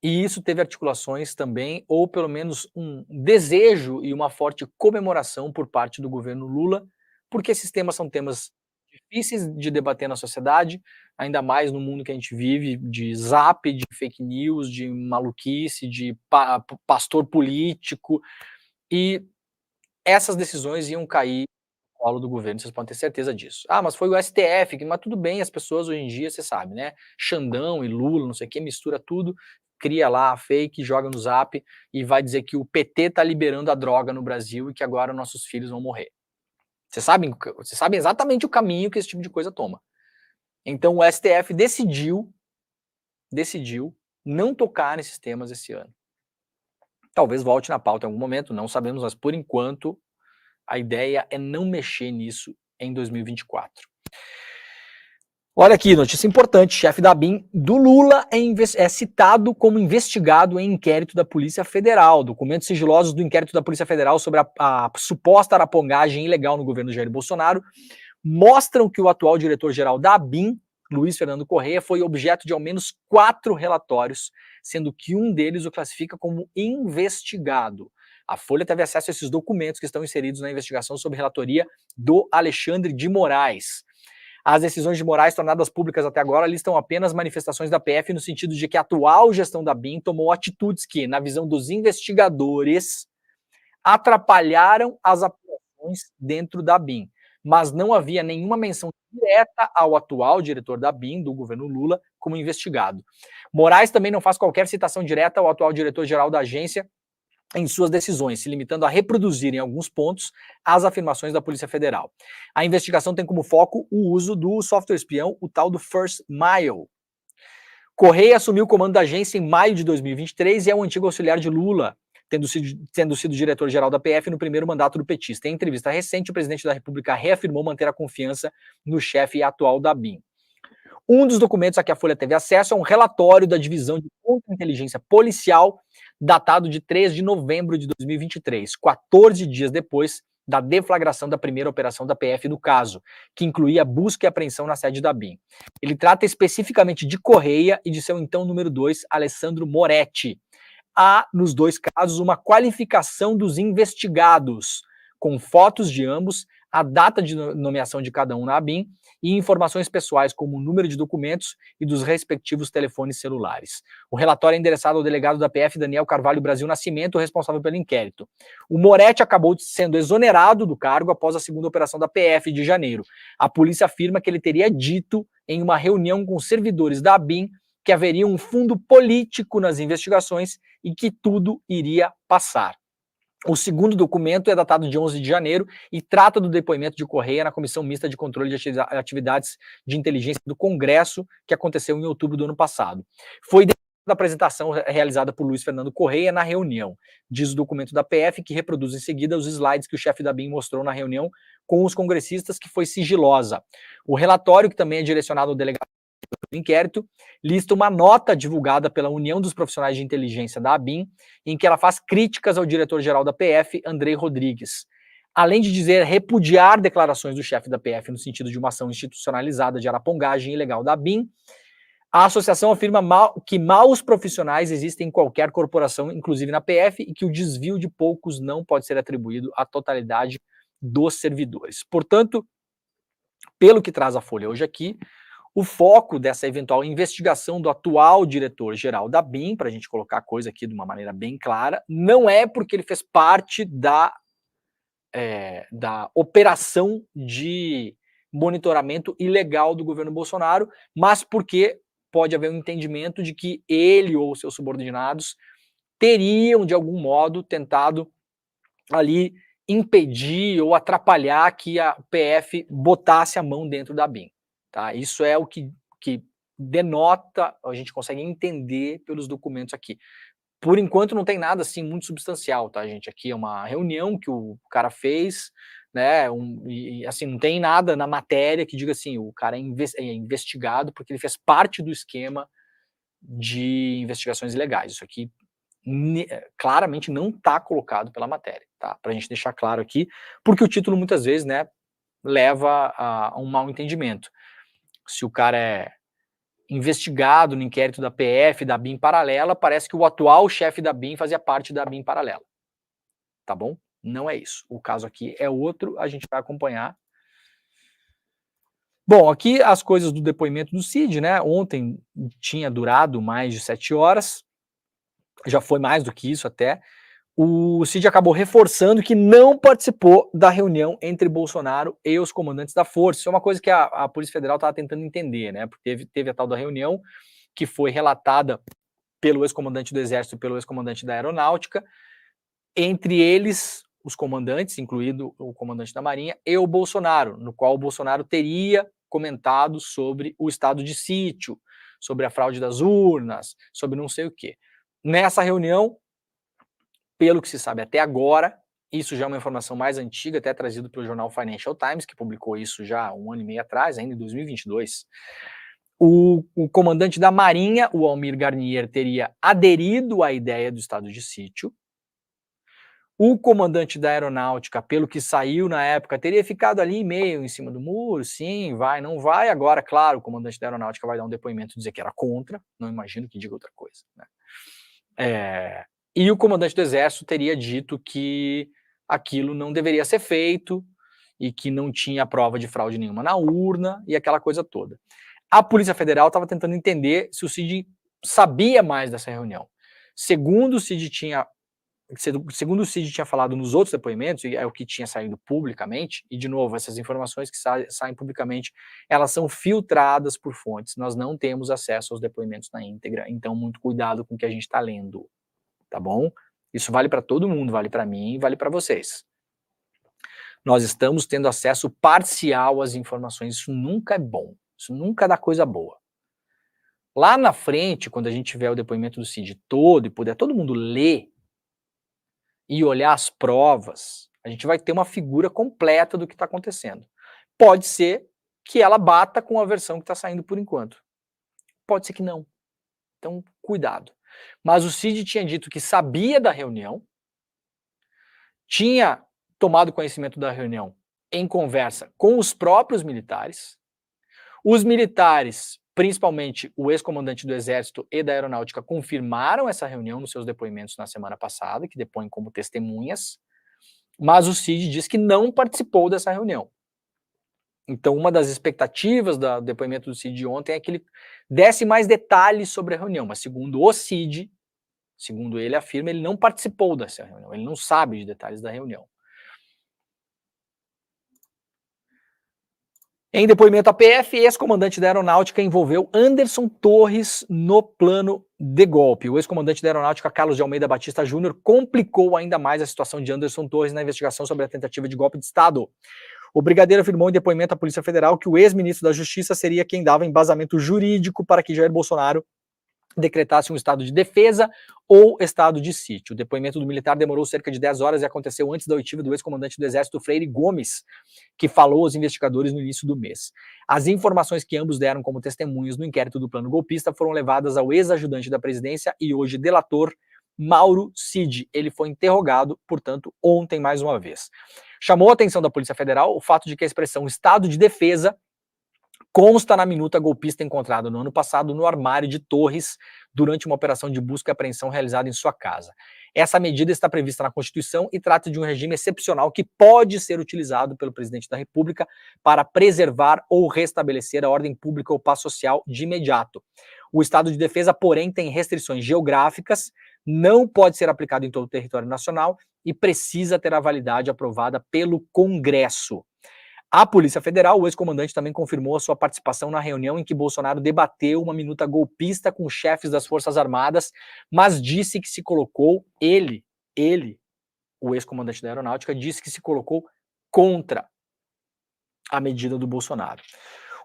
Speaker 1: E isso teve articulações também, ou pelo menos um desejo e uma forte comemoração por parte do governo Lula, porque esses temas são temas difíceis de debater na sociedade, ainda mais no mundo que a gente vive, de zap, de fake news, de maluquice, de pastor político, e essas decisões iam cair no colo do governo, vocês podem ter certeza disso. Mas foi o STF, mas tudo bem, as pessoas hoje em dia, você sabe, né, Xandão e Lula, não sei o que, mistura tudo, cria lá a fake, joga no zap e vai dizer que o PT tá liberando a droga no Brasil e que agora nossos filhos vão morrer. Vocês sabem exatamente o caminho que esse tipo de coisa toma. Então o STF decidiu não tocar nesses temas esse ano. Talvez volte na pauta em algum momento, não sabemos, mas por enquanto a ideia é não mexer nisso em 2024. Olha aqui, notícia importante, chefe da ABIN do Lula é citado como investigado em inquérito da Polícia Federal. Documentos sigilosos do inquérito da Polícia Federal sobre a suposta arapongagem ilegal no governo Jair Bolsonaro mostram que o atual diretor-geral da ABIN, Luiz Fernando Correia, foi objeto de ao menos 4 relatórios, sendo que um deles o classifica como investigado. A Folha teve acesso a esses documentos que estão inseridos na investigação sob relatoria do Alexandre de Moraes. As decisões de Moraes tornadas públicas até agora listam apenas manifestações da PF no sentido de que a atual gestão da ABIN tomou atitudes que, na visão dos investigadores, atrapalharam as apurações dentro da ABIN, mas não havia nenhuma menção direta ao atual diretor da ABIN, do governo Lula, como investigado. Moraes também não faz qualquer citação direta ao atual diretor-geral da agência em suas decisões, se limitando a reproduzir em alguns pontos as afirmações da Polícia Federal. A investigação tem como foco o uso do software espião, o tal do First Mile. Correia assumiu o comando da agência em maio de 2023 e é o antigo auxiliar de Lula, tendo sido diretor-geral da PF no primeiro mandato do petista. Em entrevista recente, o presidente da República reafirmou manter a confiança no chefe atual da ABIN. Um dos documentos a que a Folha teve acesso é um relatório da Divisão de Contra-Inteligência Policial, datado de 3 de novembro de 2023, 14 dias depois da deflagração da primeira operação da PF no caso, que incluía busca e apreensão na sede da ABIN. Ele trata especificamente de Correia e de seu então número 2, Alessandro Moretti. Há, nos dois casos, uma qualificação dos investigados, com fotos de ambos, a data de nomeação de cada um na ABIN e informações pessoais como o número de documentos e dos respectivos telefones celulares. O relatório é endereçado ao delegado da PF, Daniel Carvalho Brasil Nascimento, responsável pelo inquérito. O Moretti acabou sendo exonerado do cargo após a segunda operação da PF de janeiro. A polícia afirma que ele teria dito em uma reunião com servidores da ABIN que haveria um fundo político nas investigações e que tudo iria passar. O segundo documento é datado de 11 de janeiro e trata do depoimento de Correia na Comissão Mista de Controle de Atividades de Inteligência do Congresso, que aconteceu em outubro do ano passado. Foi da apresentação realizada por Luiz Fernando Correia na reunião. Diz o documento da PF, que reproduz em seguida os slides que o chefe da ABIN mostrou na reunião com os congressistas, que foi sigilosa. O relatório, que também é direcionado ao delegado do inquérito, lista uma nota divulgada pela União dos Profissionais de Inteligência da ABIN, em que ela faz críticas ao diretor-geral da PF, Andrei Rodrigues. além de dizer repudiar declarações do chefe da PF no sentido de uma ação institucionalizada de arapongagem ilegal da ABIN, a associação afirma que maus profissionais existem em qualquer corporação, inclusive na PF, e que o desvio de poucos não pode ser atribuído à totalidade dos servidores. Portanto, pelo que traz a Folha hoje aqui, o foco dessa eventual investigação do atual diretor-geral da ABIN, para a gente colocar a coisa aqui de uma maneira bem clara, não é porque ele fez parte da operação de monitoramento ilegal do governo Bolsonaro, mas porque pode haver um entendimento de que ele ou seus subordinados teriam, de algum modo, tentado ali impedir ou atrapalhar que a PF botasse a mão dentro da ABIN. Tá? Isso é o que denota, a gente consegue entender pelos documentos aqui. Por enquanto não tem nada assim muito substancial, tá, gente? Aqui é uma reunião que o cara fez, né? E assim, não tem nada na matéria que diga assim, o cara é investigado porque ele fez parte do esquema de investigações ilegais. Isso aqui claramente não está colocado pela matéria, tá? Para a gente deixar claro aqui, porque o título muitas vezes, né, leva a um mau entendimento. Se o cara é investigado no inquérito da PF, da ABIN paralela, parece que o atual chefe da ABIN fazia parte da ABIN paralela. Tá bom? Não é isso. O caso aqui é outro, a gente vai acompanhar. Bom, aqui as coisas do depoimento do Cid, né? Ontem tinha durado mais de 7 horas, já foi mais do que isso até. O Cid acabou reforçando que não participou da reunião entre Bolsonaro e os comandantes da força. Isso é uma coisa que a Polícia Federal estava tentando entender, né? Porque teve a tal da reunião que foi relatada pelo ex-comandante do Exército e pelo ex-comandante da Aeronáutica, entre eles, os comandantes, incluído o comandante da Marinha, e o Bolsonaro, no qual o Bolsonaro teria comentado sobre o estado de sítio, sobre a fraude das urnas, sobre não sei o quê. Nessa reunião, pelo que se sabe até agora, isso já é uma informação mais antiga, até trazido pelo jornal Financial Times, que publicou isso já há 1 ano e meio atrás, ainda em 2022. O comandante da Marinha, o Almir Garnier, teria aderido à ideia do estado de sítio. O comandante da Aeronáutica, pelo que saiu na época, teria ficado ali meio em cima do muro, sim, vai, não vai. Agora, claro, o comandante da Aeronáutica vai dar um depoimento e dizer que era contra, não imagino que diga outra coisa, né? E o comandante do Exército teria dito que aquilo não deveria ser feito e que não tinha prova de fraude nenhuma na urna e aquela coisa toda. A Polícia Federal estava tentando entender se o Cid sabia mais dessa reunião. Segundo o Cid tinha falado nos outros depoimentos, e é o que tinha saído publicamente, e de novo, essas informações que saem publicamente, elas são filtradas por fontes, nós não temos acesso aos depoimentos na íntegra, então muito cuidado com o que a gente está lendo. Tá bom? Isso vale para todo mundo, vale para mim, vale para vocês. Nós estamos tendo acesso parcial às informações, isso nunca é bom, isso nunca dá coisa boa. Lá na frente, quando a gente tiver o depoimento do Cid todo e puder todo mundo ler e olhar as provas, a gente vai ter uma figura completa do que está acontecendo. Pode ser que ela bata com a versão que está saindo por enquanto. Pode ser que não. Então, cuidado. Mas o Cid tinha dito que sabia da reunião, tinha tomado conhecimento da reunião em conversa com os próprios militares. Os militares, principalmente o ex-comandante do Exército e da Aeronáutica, confirmaram essa reunião nos seus depoimentos na semana passada, que depõem como testemunhas, mas o Cid diz que não participou dessa reunião. Então, uma das expectativas do depoimento do Cid ontem é que ele desse mais detalhes sobre a reunião, mas segundo o Cid, segundo ele afirma, ele não participou dessa reunião, ele não sabe de detalhes da reunião. Em depoimento à PF, ex-comandante da Aeronáutica envolveu Anderson Torres no plano de golpe. O ex-comandante da Aeronáutica, Carlos de Almeida Batista Júnior, complicou ainda mais a situação de Anderson Torres na investigação sobre a tentativa de golpe de Estado. O brigadeiro afirmou em depoimento à Polícia Federal que o ex-ministro da Justiça seria quem dava embasamento jurídico para que Jair Bolsonaro decretasse um estado de defesa ou estado de sítio. O depoimento do militar demorou cerca de 10 horas e aconteceu antes da oitiva do ex-comandante do Exército, Freire Gomes, que falou aos investigadores no início do mês. As informações que ambos deram como testemunhas no inquérito do plano golpista foram levadas ao ex-ajudante da presidência e hoje delator Mauro Cid. Ele foi interrogado, portanto, ontem mais uma vez. Chamou a atenção da Polícia Federal o fato de que a expressão estado de defesa consta na minuta golpista encontrada no ano passado no armário de Torres durante uma operação de busca e apreensão realizada em sua casa. Essa medida está prevista na Constituição e trata de um regime excepcional que pode ser utilizado pelo presidente da República para preservar ou restabelecer a ordem pública ou paz social de imediato. O estado de defesa, porém, tem restrições geográficas, não pode ser aplicado em todo o território nacional e precisa ter a validade aprovada pelo Congresso. A Polícia Federal, o ex-comandante também confirmou a sua participação na reunião em que Bolsonaro debateu uma minuta golpista com chefes das Forças Armadas, mas disse que se colocou, ele, o ex-comandante da Aeronáutica, disse que se colocou contra a medida do Bolsonaro.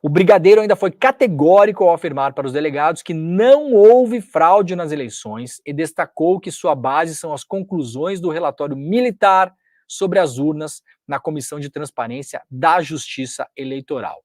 Speaker 1: O brigadeiro ainda foi categórico ao afirmar para os delegados que não houve fraude nas eleições e destacou que sua base são as conclusões do relatório militar sobre as urnas na Comissão de Transparência da Justiça Eleitoral.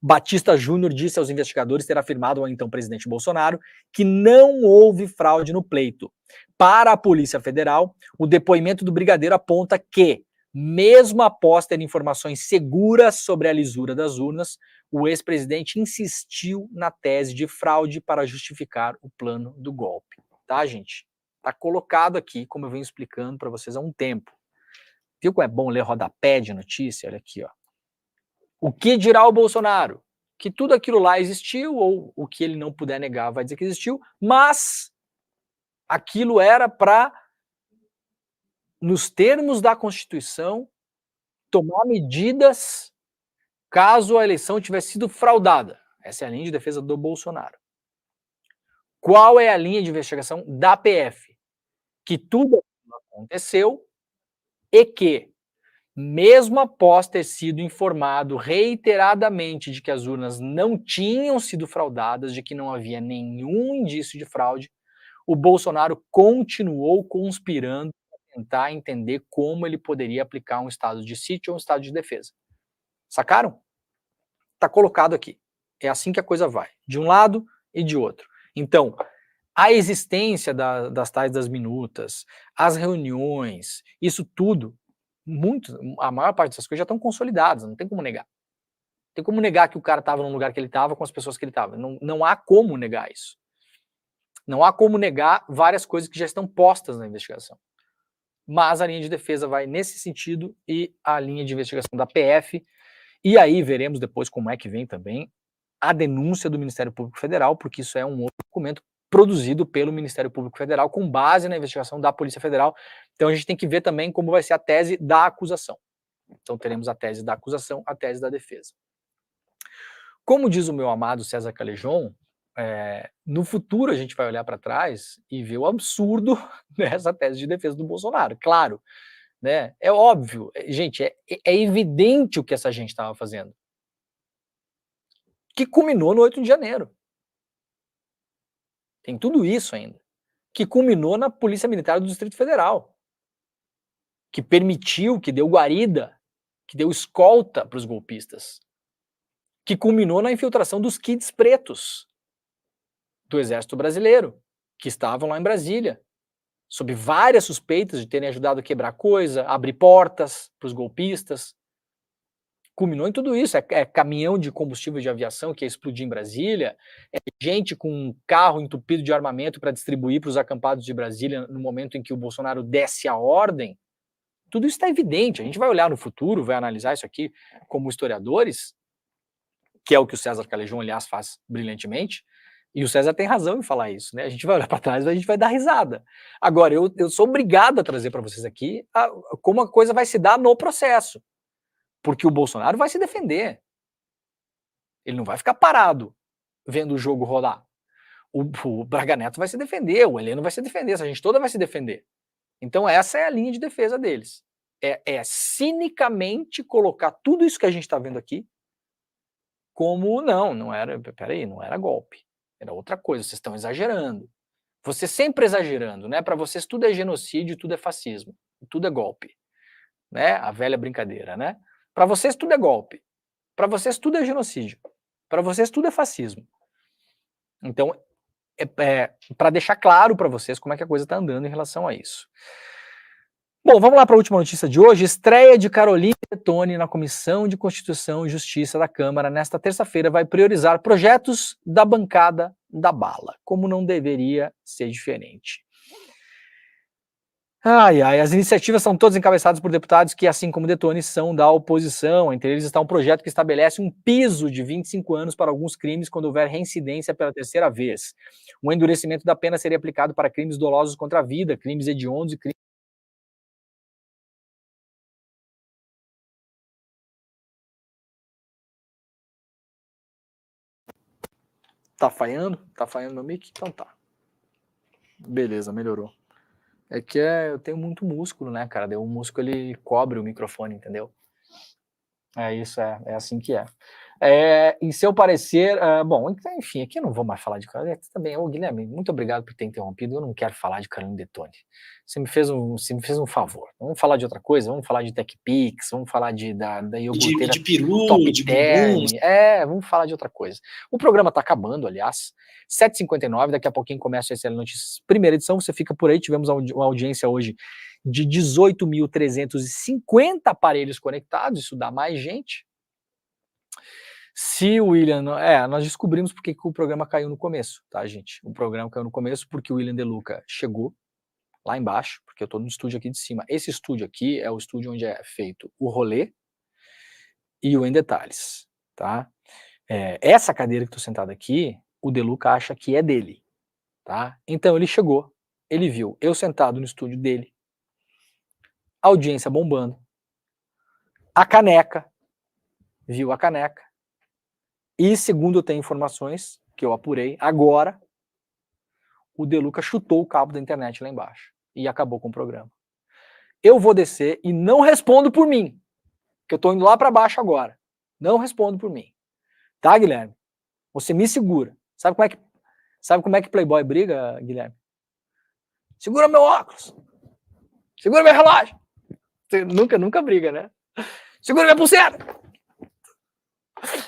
Speaker 1: Batista Júnior disse aos investigadores ter afirmado ao então presidente Bolsonaro que não houve fraude no pleito. Para a Polícia Federal, o depoimento do brigadeiro aponta que, mesmo após ter informações seguras sobre a lisura das urnas, o ex-presidente insistiu na tese de fraude para justificar o plano do golpe. Tá, gente? Tá colocado aqui, como eu venho explicando para vocês há um tempo. Viu como é bom ler rodapé de notícia? Olha aqui, ó. O que dirá o Bolsonaro? Que tudo aquilo lá existiu, ou o que ele não puder negar vai dizer que existiu, mas aquilo era para, nos termos da Constituição, tomar medidas caso a eleição tivesse sido fraudada. Essa é a linha de defesa do Bolsonaro. Qual é a linha de investigação da PF? Que tudo aconteceu e que, mesmo após ter sido informado reiteradamente de que as urnas não tinham sido fraudadas, de que não havia nenhum indício de fraude, o Bolsonaro continuou conspirando para tentar entender como ele poderia aplicar um estado de sítio ou um estado de defesa. Sacaram? Está colocado aqui. É assim que a coisa vai, de um lado e de outro. Então, a existência das tais das minutas, as reuniões, isso tudo, a maior parte dessas coisas já estão consolidadas, não tem como negar. Não tem como negar que o cara estava no lugar que ele estava com as pessoas que ele estava. Não há como negar isso. Não há como negar várias coisas que já estão postas na investigação. Mas a linha de defesa vai nesse sentido e a linha de investigação da PF, e aí veremos depois como é que vem também a denúncia do Ministério Público Federal, porque isso é um outro documento produzido pelo Ministério Público Federal com base na investigação da Polícia Federal. Então a gente tem que ver também como vai ser a tese da acusação. Então teremos a tese da acusação, a tese da defesa. Como diz o meu amado César Calejon, no futuro a gente vai olhar para trás e ver o absurdo dessa tese de defesa do Bolsonaro. Claro, né? É óbvio, gente, é evidente o que essa gente estava fazendo. Que culminou no 8 de janeiro. Tem tudo isso ainda. Que culminou na Polícia Militar do Distrito Federal. Que permitiu, que deu guarida, que deu escolta para os golpistas. Que culminou na infiltração dos kids pretos do Exército Brasileiro, que estavam lá em Brasília, sob várias suspeitas de terem ajudado a quebrar coisa, abrir portas para os golpistas. Culminou em tudo isso, é caminhão de combustível de aviação que ia explodir em Brasília, é gente com um carro entupido de armamento para distribuir para os acampados de Brasília no momento em que o Bolsonaro desce a ordem. Tudo isso está evidente, a gente vai olhar no futuro, vai analisar isso aqui como historiadores, que é o que o César Calejon, aliás, faz brilhantemente, e o César tem razão em falar isso, né? A gente vai olhar para trás e a gente vai dar risada. Agora, eu sou obrigado a trazer para vocês aqui como a coisa vai se dar no processo. Porque o Bolsonaro vai se defender. Ele não vai ficar parado vendo o jogo rolar. O Braga Neto vai se defender, o Heleno vai se defender, essa gente toda vai se defender. Então essa é a linha de defesa deles. É cinicamente colocar tudo isso que a gente está vendo aqui como, não era, peraí, não era golpe. Era outra coisa, vocês estão exagerando. Vocês sempre exagerando, né? Para vocês tudo é genocídio, tudo é fascismo, tudo é golpe. Né? A velha brincadeira, né? Para vocês tudo é golpe. Para vocês tudo é genocídio. Para vocês tudo é fascismo. Então, para deixar claro para vocês como é que a coisa está andando em relação a isso. Bom, vamos lá para a última notícia de hoje. Estreia de Caroline Detoni na Comissão de Constituição e Justiça da Câmara nesta terça-feira vai priorizar projetos da bancada da bala, como não deveria ser diferente. As iniciativas são todas encabeçadas por deputados que, assim como Detoni, são da oposição. Entre eles está um projeto que estabelece um piso de 25 anos para alguns crimes quando houver reincidência pela terceira vez. O endurecimento da pena seria aplicado para crimes dolosos contra a vida, crimes hediondos e crimes... Tá falhando? Tá falhando meu mic? Então tá. Beleza, melhorou. É que eu tenho muito músculo, né, cara? O músculo, ele cobre o microfone, entendeu? É isso, é assim que é. Em seu parecer, bom, enfim, aqui eu não vou mais falar de Caroline. Também, Guilherme, muito obrigado por ter interrompido. Eu não quero falar de Caroline Detoni. Você me fez um favor. Vamos falar de outra coisa? Vamos falar de TechPix, vamos falar da iogurteira
Speaker 2: de peru,
Speaker 1: Top
Speaker 2: de
Speaker 1: Term.
Speaker 2: bumbum.
Speaker 1: Vamos falar de outra coisa. O programa tá acabando, aliás. 7h59, daqui a pouquinho começa a SL Notícias, primeira edição. Você fica por aí. Tivemos uma audiência hoje de 18.350 aparelhos conectados. Isso dá mais gente. Se o William... nós descobrimos porque que o programa caiu no começo, tá, gente? O programa caiu no começo porque o William De Luca chegou lá embaixo, porque eu tô no estúdio aqui de cima. Esse estúdio aqui é o estúdio onde é feito o rolê e o Em Detalhes, tá? Essa cadeira que eu tô sentado aqui, o De Luca acha que é dele, tá? Então ele chegou, ele viu eu sentado no estúdio dele, a audiência bombando, a caneca, viu a caneca, e segundo eu tenho informações que eu apurei, agora o De Luca chutou o cabo da internet lá embaixo e acabou com o programa. Eu vou descer e não respondo por mim, que eu tô indo lá para baixo agora. Não respondo por mim. Tá, Guilherme? Você me segura. Sabe como é que Playboy briga, Guilherme? Segura meu óculos. Segura meu relógio. Você nunca briga, né? Segura minha pulseira.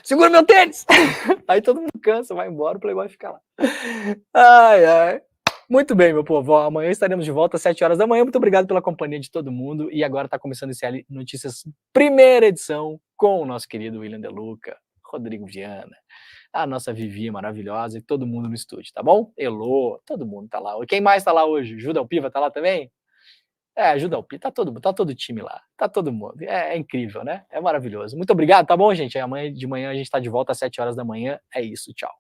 Speaker 1: Segura meu tênis. Aí todo mundo cansa, vai embora, o Playboy fica lá. Muito bem, meu povo. Amanhã estaremos de volta às 7 horas da manhã. Muito obrigado pela companhia de todo mundo. E agora está começando esse SL Notícias, primeira edição, com o nosso querido William De Luca, Rodrigo Viana, a nossa Vivi maravilhosa e todo mundo no estúdio, tá bom? Elô, todo mundo tá lá. Quem mais tá lá hoje? Juda Alpiva tá lá também? Juda Alpiva, tá todo o time lá, tá todo mundo. É incrível, né? É maravilhoso. Muito obrigado, tá bom, gente? Amanhã de manhã a gente tá de volta às 7 horas da manhã. É isso, tchau.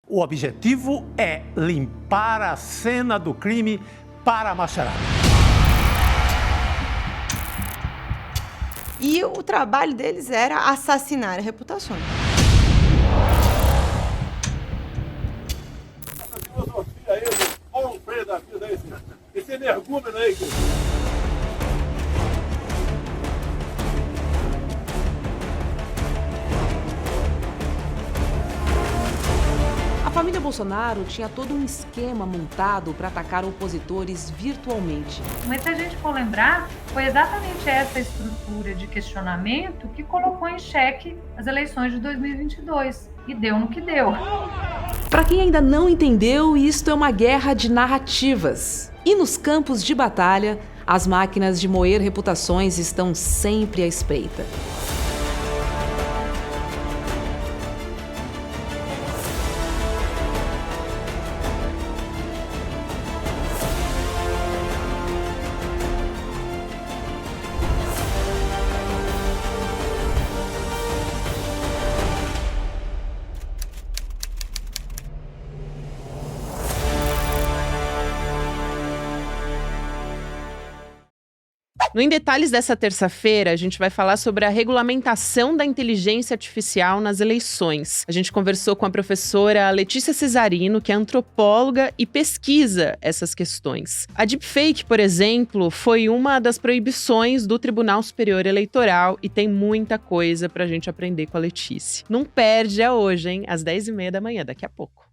Speaker 4: O objetivo é limpar a cena do crime para a macharada.
Speaker 5: E o trabalho deles era assassinar reputações.
Speaker 6: Essa filosofia aí, olha um freio da vida aí, esse energúmeno aí, que...
Speaker 7: A família Bolsonaro tinha todo um esquema montado para atacar opositores virtualmente.
Speaker 8: Mas se a gente for lembrar, foi exatamente essa estrutura de questionamento que colocou em xeque as eleições de 2022. E deu no que deu.
Speaker 7: Para quem ainda não entendeu, isto é uma guerra de narrativas. E nos campos de batalha, as máquinas de moer reputações estão sempre à espreita.
Speaker 3: No Em Detalhes dessa terça-feira, a gente vai falar sobre a regulamentação da inteligência artificial nas eleições. A gente conversou com a professora Letícia Cesarino, que é antropóloga e pesquisa essas questões. A deepfake, por exemplo, foi uma das proibições do Tribunal Superior Eleitoral e tem muita coisa pra gente aprender com a Letícia. Não perde, é hoje, hein? Às 10h30 da manhã, daqui a pouco.